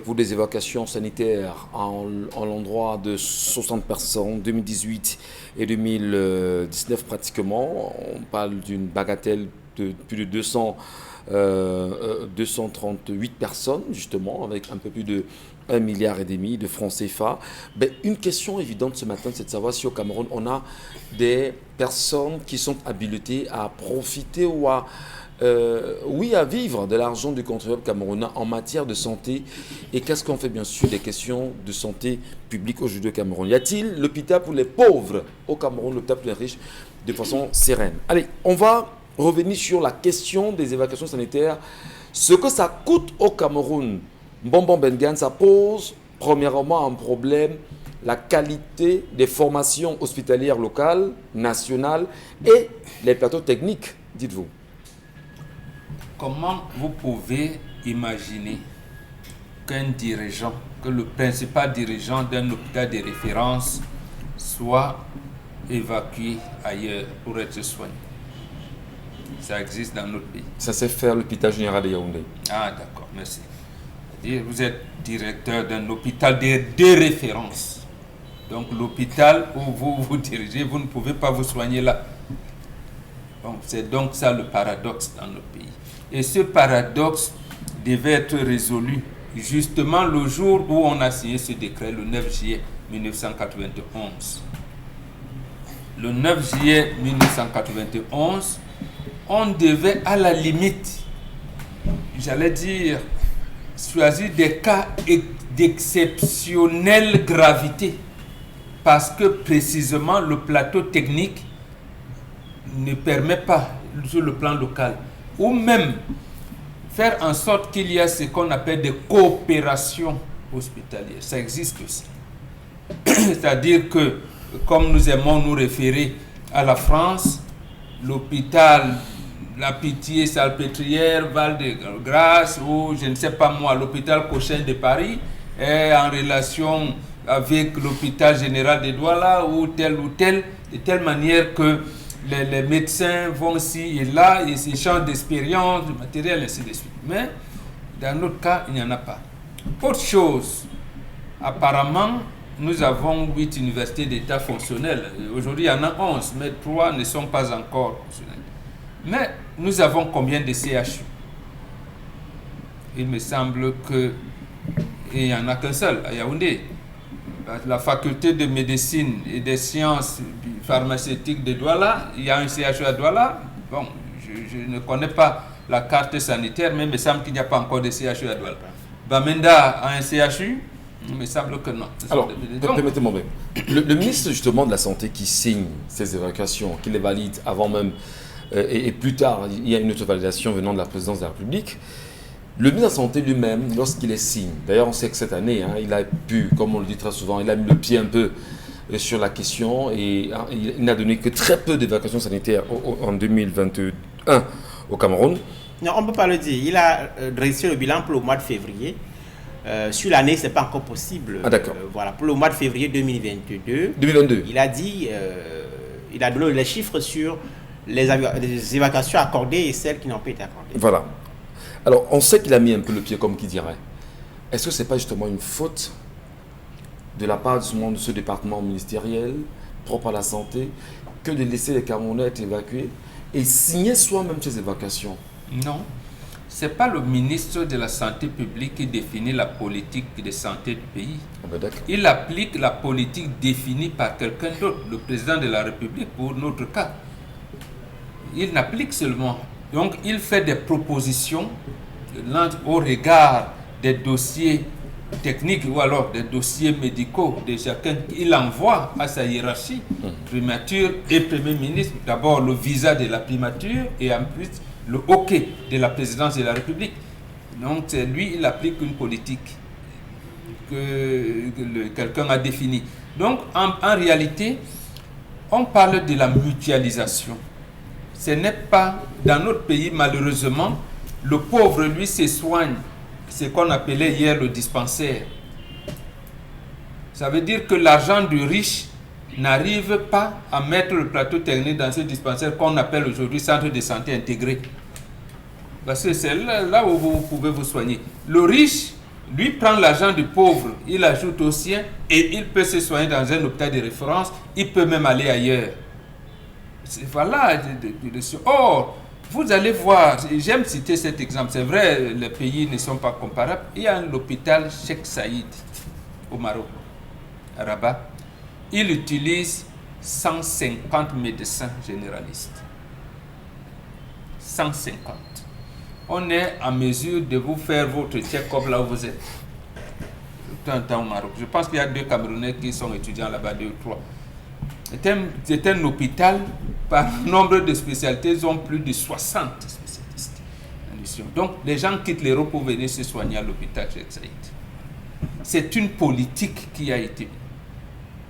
pour des évacuations sanitaires en l'endroit de 60 personnes, 2018 et 2019 pratiquement. On parle d'une bagatelle de plus de 238 personnes, justement, avec un peu plus de 1,5 milliard de francs CFA. Ben, une question évidente ce matin, c'est de savoir si au Cameroun, on a des personnes qui sont habilitées à profiter ou à vivre de l'argent du contribuable camerounais en matière de santé. Et qu'est-ce qu'on fait, bien sûr, des questions de santé publique aujourd'hui au Cameroun? Y a-t-il l'hôpital pour les pauvres au Cameroun, l'hôpital pour les riches, de façon sereine? Allez, on va revenir sur la question des évacuations sanitaires. Ce que ça coûte au Cameroun, Bonbon Bengan, ça pose premièrement un problème, la qualité des formations hospitalières locales, nationales et les plateaux techniques, dites-vous. Comment vous pouvez imaginer qu'un dirigeant, que le principal dirigeant d'un hôpital de référence soit évacué ailleurs pour être soigné? Ça existe dans notre pays. Ça s'est fait à l'hôpital général de Yaoundé. Ah, d'accord, merci. Vous êtes directeur d'un hôpital de référence. Donc l'hôpital où vous vous dirigez, vous ne pouvez pas vous soigner là. Donc, c'est donc ça le paradoxe dans notre pays. Et ce paradoxe devait être résolu justement le jour où on a signé ce décret, le 9 juillet 1991. Le 9 juillet 1991, on devait à la limite, j'allais dire, choisir des cas d'exceptionnelle gravité parce que précisément le plateau technique ne permet pas sur le plan local, ou même faire en sorte qu'il y a ce qu'on appelle des coopérations hospitalières. Ça existe aussi. C'est-à-dire que, comme nous aimons nous référer à la France, l'hôpital La Pitié, Salpêtrière, Val-de-Grâce, ou je ne sais pas moi, l'hôpital Cochin de Paris est en relation avec l'hôpital général de Douala ou tel, de telle manière que les médecins vont ici et là, ils échangent d'expérience, de matériel, ainsi de suite. Mais dans notre cas, il n'y en a pas. Autre chose, apparemment, nous avons 8 universités d'État fonctionnelles. Aujourd'hui, il y en a 11, mais 3 ne sont pas encore fonctionnelles. Mais nous avons combien de CHU? Il me semble qu'il n'y en a qu'un seul, à Yaoundé. La faculté de médecine et des sciences pharmaceutiques de Douala, il y a un CHU à Douala. Bon, je ne connais pas la carte sanitaire, mais il me semble qu'il n'y a pas encore de CHU à Douala. Bamenda a un CHU? Il me semble que non. Alors, permettez-moi, le ministre justement de la Santé qui signe ces évacuations, qui les valide avant même, et plus tard, il y a une autre validation venant de la présidence de la République. Le ministre de la Santé lui-même, lorsqu'il les signe, d'ailleurs on sait que cette année, il a pu, comme on le dit très souvent, il a mis le pied un peu sur la question et il n'a donné que très peu d'évacuations sanitaires en 2021 au Cameroun. Non, on ne peut pas le dire. Il a dressé le bilan pour le mois de février. Sur l'année, ce n'est pas encore possible. Ah, d'accord. Voilà, pour le mois de février 2022, il a dit, il a donné les chiffres sur les évacuations accordées et celles qui n'ont pas été accordées. Voilà. Alors, on sait qu'il a mis un peu le pied, comme qui dirait. Est-ce que ce n'est pas justement une faute de la part de ce département ministériel propre à la santé que de laisser les Camerounais être évacués et signer soi-même ces évacuations? Non. Ce n'est pas le ministre de la Santé publique qui définit la politique de santé du pays. Il applique la politique définie par quelqu'un d'autre, le président de la République pour notre cas. Il n'applique seulement. Donc il fait des propositions au regard des dossiers techniques ou alors des dossiers médicaux de chacun. Il envoie à sa hiérarchie, primature et Premier ministre, d'abord le visa de la primature et ensuite le OK de la présidence de la République. Donc lui, il applique une politique que quelqu'un a définie. Donc en réalité, on parle de la mutualisation. Ce n'est pas, dans notre pays malheureusement, le pauvre lui se soigne, ce qu'on appelait hier le dispensaire. Ça veut dire que l'argent du riche n'arrive pas à mettre le plateau technique dans ce dispensaire qu'on appelle aujourd'hui centre de santé intégré. Parce que c'est là où vous pouvez vous soigner. Le riche, lui, prend l'argent du pauvre, il ajoute au sien et il peut se soigner dans un hôpital de référence, il peut même aller ailleurs. Voilà. Or, vous allez voir, j'aime citer cet exemple, c'est vrai, les pays ne sont pas comparables. Il y a l'hôpital Cheikh Saïd au Maroc, à Rabat. Il utilise 150 médecins généralistes. 150. On est en mesure de vous faire votre check-up là où vous êtes. Tout un temps au Maroc. Je pense qu'il y a 2 Camerounais qui sont étudiants là-bas, 2 ou 3. C'est un hôpital, par nombre de spécialités, ils ont plus de 60 spécialistes. Donc, les gens quittent l'Europe pour venir se soigner à l'hôpital Cheikh Saïd. C'est une politique qui a été.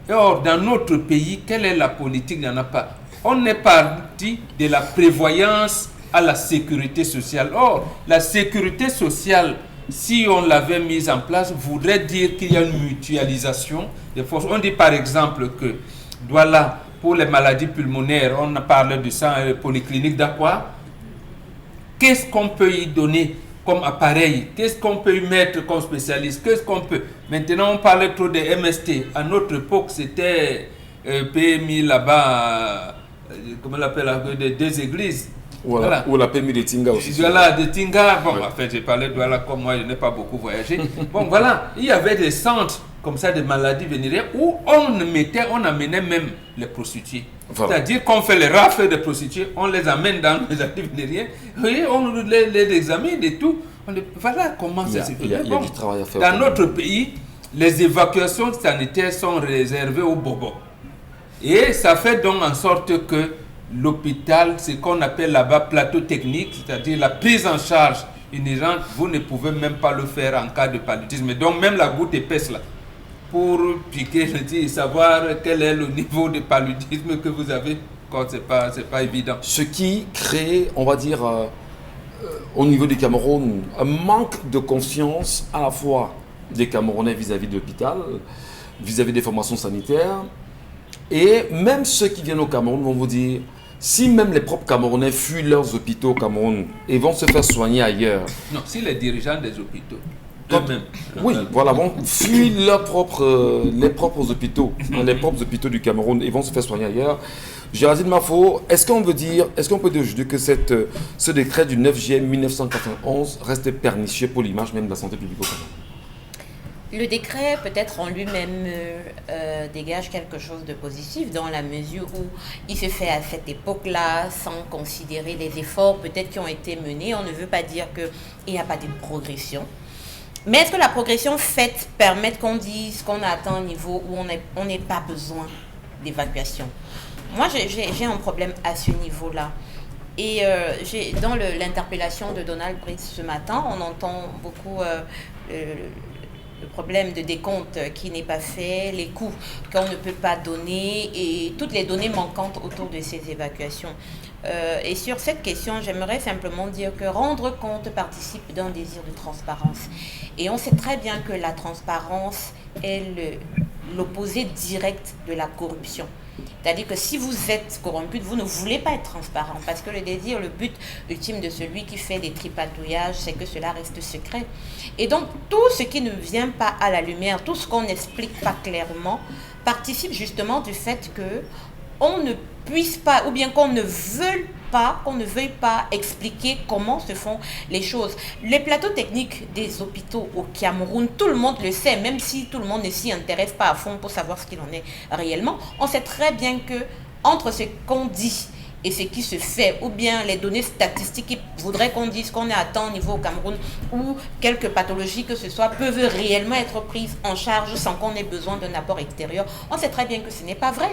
Et or, dans notre pays, quelle est la politique? Il n'y en a pas. On est parti de la prévoyance à la sécurité sociale. Or, la sécurité sociale, si on l'avait mise en place, voudrait dire qu'il y a une mutualisation des forces. On dit par exemple que Douala, pour les maladies pulmonaires, on a parlé du sang polyclinique d'Aqua. Qu'est-ce qu'on peut y donner comme appareil? Qu'est-ce qu'on peut y mettre comme spécialiste? Qu'est-ce qu'on peut? Maintenant, on parlait trop de MST. À notre époque, c'était PMI là-bas, comment on l'appelle, des églises. Voilà. Ou la PMI de Tinga aussi. Voilà, de Tinga. Bon, en fait, j'ai parlé de Douala comme moi, je n'ai pas beaucoup voyagé. Bon, voilà, il y avait des centres comme ça de maladies vénériennes où on amenait même les prostituées. Voilà. C'est-à-dire qu'on fait les rafles des prostituées, on les amène dans les maladies vénériennes, et on les examine et tout. Voilà comment ça se fait. Il y a du travail à faire. Dans notre pays, les évacuations sanitaires sont réservées aux bobos. Et ça fait donc en sorte que l'hôpital, ce qu'on appelle là-bas plateau technique, c'est-à-dire la prise en charge inhérente, vous ne pouvez même pas le faire en cas de paludisme. Donc même la goutte épaisse là, pour piquer, je dis, savoir quel est le niveau de paludisme que vous avez, quand c'est pas évident. Ce qui crée, on va dire, au niveau du Cameroun, un manque de confiance à la fois des Camerounais vis-à-vis de l'hôpital, vis-à-vis des formations sanitaires, et même ceux qui viennent au Cameroun vont vous dire, si même les propres Camerounais fuient leurs hôpitaux au Cameroun et vont se faire soigner ailleurs. Non, si les dirigeants des hôpitaux, eux-mêmes. Oui, voilà, vont fuir les propres hôpitaux, les propres hôpitaux du Cameroun et vont se faire soigner ailleurs. Géraldine Mafo, est-ce qu'on peut dire aujourd'hui que ce décret du 9 juillet 1991 reste pernicieux pour l'image même de la santé publique au Cameroun? Le décret, peut-être en lui-même, dégage quelque chose de positif dans la mesure où il se fait à cette époque-là sans considérer les efforts peut-être qui ont été menés. On ne veut pas dire qu'il n'y a pas de progression. Mais est-ce que la progression faite permet qu'on dise qu'on a atteint un niveau où on n'est pas besoin d'évacuation? Moi, j'ai un problème à ce niveau-là. Et dans l'interpellation de Donald Britt ce matin, on entend beaucoup le problème de décompte qui n'est pas fait, les coûts qu'on ne peut pas donner et toutes les données manquantes autour de ces évacuations. Et sur cette question, j'aimerais simplement dire que rendre compte participe d'un désir de transparence. Et on sait très bien que la transparence est l'opposé direct de la corruption. C'est-à-dire que si vous êtes corrompu, vous ne voulez pas être transparent parce que le but ultime de celui qui fait des tripatouillages, c'est que cela reste secret. Et donc, tout ce qui ne vient pas à la lumière, tout ce qu'on n'explique pas clairement, participe justement du fait que on ne puisse pas, ou bien qu'on ne veuille pas, qu'on ne veuille pas expliquer comment se font les choses. Les plateaux techniques des hôpitaux au Cameroun, tout le monde le sait, même si tout le monde ne s'y intéresse pas à fond pour savoir ce qu'il en est réellement. On sait très bien que entre ce qu'on dit et ce qui se fait, ou bien les données statistiques qui voudraient qu'on dise qu'on est à tant niveau au Cameroun, ou quelques pathologies que ce soit, peuvent réellement être prises en charge sans qu'on ait besoin d'un apport extérieur. On sait très bien que ce n'est pas vrai.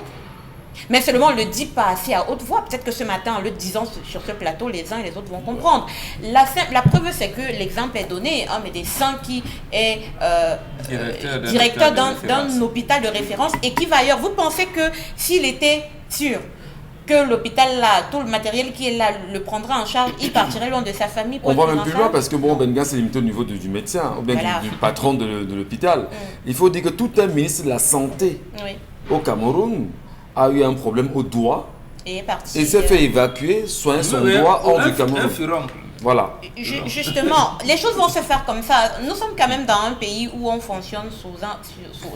Mais seulement on ne le dit pas assez à haute voix. Peut-être que ce matin, en le disant sur ce plateau, les uns et les autres vont comprendre. La preuve, c'est que l'exemple est donné. Un médecin qui est directeur d'un hôpital de référence et qui va ailleurs. Vous pensez que s'il était sûr que l'hôpital là, tout le matériel qui est là, le prendra en charge, il partirait loin de sa famille pour On va être même en plus charge? loin parce que bon, Benga c'est limité au niveau du médecin ou bien Voilà. du patron de l'hôpital. Il faut dire que tout un ministre de la Santé Oui. au Cameroun a eu un problème au doigt Et est parti. et s'est fait évacuer, soigner son doigt hors du Cameroun. Voilà. Justement, les choses vont se faire comme ça. Nous sommes quand même dans un pays où on fonctionne sous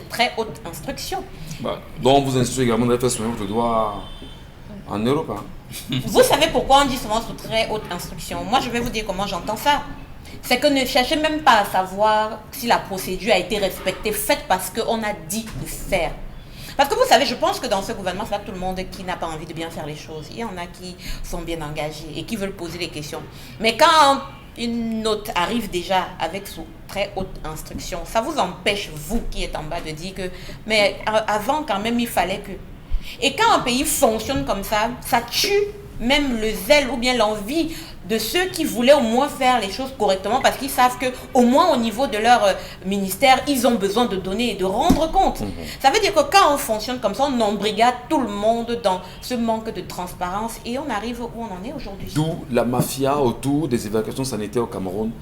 très haute instruction. Bah, donc vous instruisez également de faire soigner votre doigt en Europe. Hein. Vous savez pourquoi on dit souvent sous très haute instruction? Moi, je vais vous dire comment j'entends ça. C'est que ne cherchez même pas à savoir si la procédure a été respectée. Faites parce qu'on a dit de faire. Parce que vous savez, je pense que dans ce gouvernement, c'est pas tout le monde qui n'a pas envie de bien faire les choses. Il y en a qui sont bien engagés et qui veulent poser des questions. Mais quand une note arrive déjà avec sous très haute instruction, ça vous empêche, vous qui êtes en bas, de dire que... Mais avant, quand même, il fallait que... Et quand un pays fonctionne comme ça tue même le zèle ou bien l'envie de ceux qui voulaient au moins faire les choses correctement parce qu'ils savent que au moins au niveau de leur ministère, ils ont besoin de donner et de rendre compte. Ça veut dire que quand on fonctionne comme ça, on embrigade tout le monde dans ce manque de transparence et on arrive où on en est aujourd'hui. D'où la mafia autour des évacuations sanitaires au Cameroun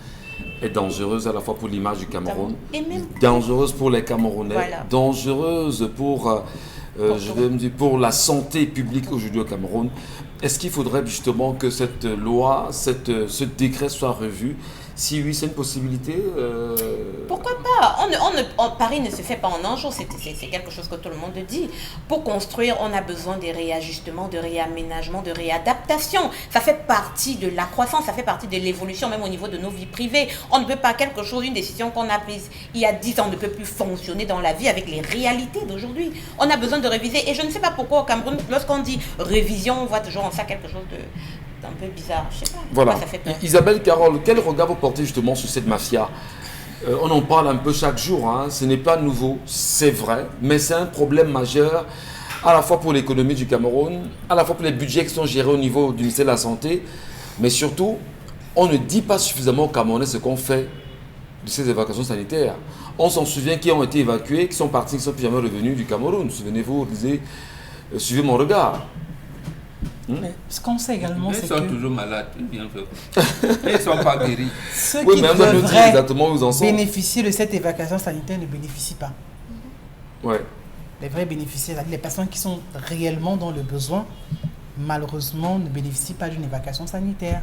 est dangereuse à la fois pour l'image du Cameroun, Et même dangereuse pour les Camerounais, Voilà. dangereuse pour, je vais me dire, pour la santé publique aujourd'hui au Cameroun. Est-ce qu'il faudrait justement que cette loi, ce décret soit revu? Si oui, c'est une possibilité. Pourquoi pas? Paris ne se fait pas en un jour, c'est quelque chose que tout le monde dit. Pour construire, on a besoin de réajustements, de réaménagements, de réadaptations. Ça fait partie de la croissance, ça fait partie de l'évolution même au niveau de nos vies privées. On ne peut pas quelque chose, une décision qu'on a prise il y a 10 ans ne peut plus fonctionner dans la vie avec les réalités d'aujourd'hui. On a besoin de réviser et je ne sais pas pourquoi au Cameroun, lorsqu'on dit révision, on voit toujours en ça quelque chose d'un peu bizarre. Je sais pas. Voilà. Pourquoi ça fait peur. Isabelle Carole, quel regard vous portez justement sur cette mafia? On en parle un peu chaque jour, hein. Ce n'est pas nouveau, c'est vrai, mais c'est un problème majeur à la fois pour l'économie du Cameroun, à la fois pour les budgets qui sont gérés au niveau du ministère de la Santé, mais surtout, on ne dit pas suffisamment aux Camerounais ce qu'on fait de ces évacuations sanitaires. On s'en souvient qui ont été évacués, qui sont partis, qui ne sont plus jamais revenus du Cameroun. Souvenez-vous, vous disiez, suivez mon regard. Mais ce qu'on sait également, Ils c'est sont que toujours malades. Ils ne sont pas guéris. ceux Oui, qui mais on doit nous dire devraient exactement où ils en sont. bénéficier de cette évacuation sanitaire ne bénéficient pas. Ouais. Les vrais bénéficiaires, c'est-à-dire les personnes qui sont réellement dans le besoin, malheureusement, ne bénéficient pas d'une évacuation sanitaire.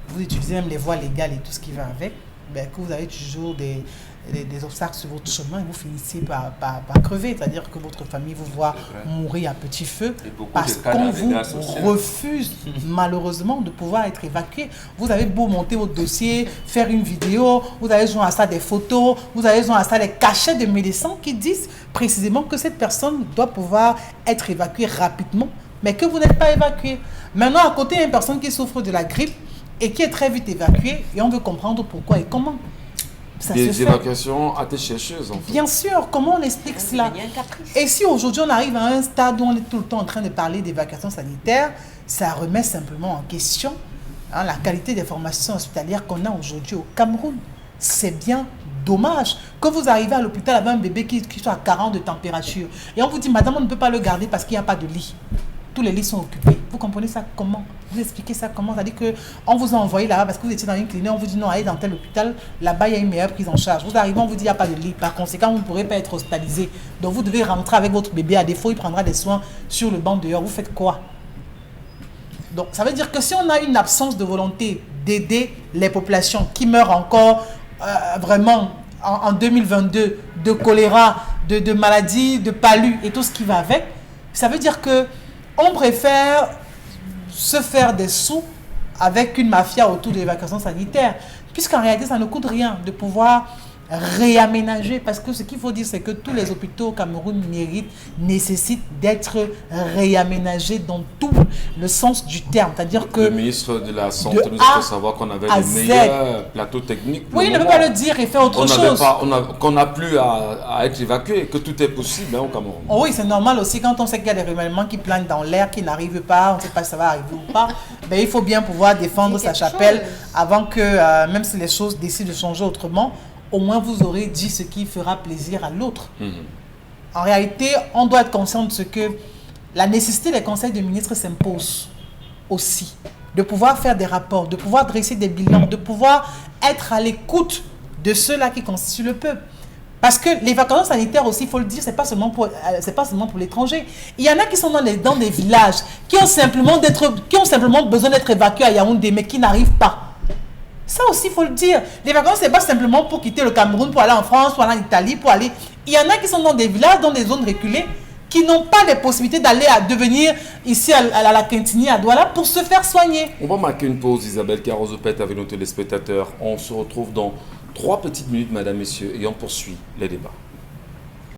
Vous utilisez même les voies légales et tout ce qui va avec, ben, que vous avez toujours des obstacles sur votre chemin et vous finissez par crever. C'est-à-dire que votre famille vous voit mourir à petit feu Et beaucoup parce de cas qu'on dans vous les gars sociaux. refuse malheureusement de pouvoir être évacué. Vous avez beau monter votre dossier, faire une vidéo, vous avez besoin à ça des photos, vous avez besoin à ça des cachets de médecins qui disent précisément que cette personne doit pouvoir être évacuée rapidement, mais que vous n'êtes pas évacué. Maintenant, à côté, il y a une personne qui souffre de la grippe et qui est très vite évacuée et on veut comprendre pourquoi et comment. Ça se Des fait. évacuations à tête chercheuse, en fait. Bien sûr, comment on explique cela? Il y a un caprice. Et si aujourd'hui on arrive à un stade où on est tout le temps en train de parler d'évacuation sanitaire, ça remet simplement en question la qualité des formations hospitalières qu'on a aujourd'hui au Cameroun. C'est bien dommage que vous arrivez à l'hôpital avec un bébé qui soit à 40 de température et on vous dit, madame, on ne peut pas le garder parce qu'il n'y a pas de lit. Tous les lits sont occupés. Vous comprenez ça comment? Vous expliquez ça comment? C'est-à-dire qu'on vous a envoyé là-bas parce que vous étiez dans une clinique, on vous dit non, allez dans tel hôpital, là-bas il y a une meilleure prise en charge. Vous arrivez, on vous dit il n'y a pas de lit. Par conséquent, vous ne pourrez pas être hospitalisé. Donc vous devez rentrer avec votre bébé. À défaut, il prendra des soins sur le banc dehors. Vous faites quoi? Donc ça veut dire que si on a une absence de volonté d'aider les populations qui meurent encore vraiment en 2022 de choléra, de maladies, de palud et tout ce qui va avec, ça veut dire que on préfère se faire des sous avec une mafia autour de l'évacuation sanitaire. Puisqu'en réalité, ça ne coûte rien de pouvoir réaménager, parce que ce qu'il faut dire, c'est que tous les hôpitaux au Cameroun nécessitent d'être réaménagés dans tout le sens du terme. C'est-à-dire que le ministre de la Santé nous a fait savoir qu'on avait les meilleurs plateaux techniques. Oui, il ne peut pas le dire et faire autre chose. Qu'on n'a plus à être évacué, que tout est possible au Cameroun. Oh oui, c'est normal aussi quand on sait qu'il y a des remaniements qui planent dans l'air, qui n'arrivent pas, on ne sait pas si ça va arriver ou pas. Ben, il faut bien pouvoir défendre sa chapelle avant que, même si les choses décident de changer autrement, au moins vous aurez dit ce qui fera plaisir à l'autre. En réalité, on doit être conscient de ce que la nécessité des conseils de ministres s'impose aussi. De pouvoir faire des rapports, de pouvoir dresser des bilans, de pouvoir être à l'écoute de ceux-là qui constituent le peuple. Parce que l'évacuation sanitaire aussi, il faut le dire, c'est pas seulement pour l'étranger. Il y en a qui sont dans des villages, qui ont simplement besoin d'être évacués à Yaoundé, mais qui n'arrivent pas. Ça aussi, il faut le dire. L'évacuation, ce n'est pas simplement pour quitter le Cameroun, pour aller en France, pour aller en Italie, pour aller... Il y en a qui sont dans des villages, dans des zones reculées, qui n'ont pas les possibilités d'aller devenir ici à la Quintini, à Douala, pour se faire soigner. On va marquer une pause, Isabelle Carozopet, avec nos téléspectateurs. On se retrouve dans 3 petites minutes, mesdames, messieurs, et on poursuit les débats.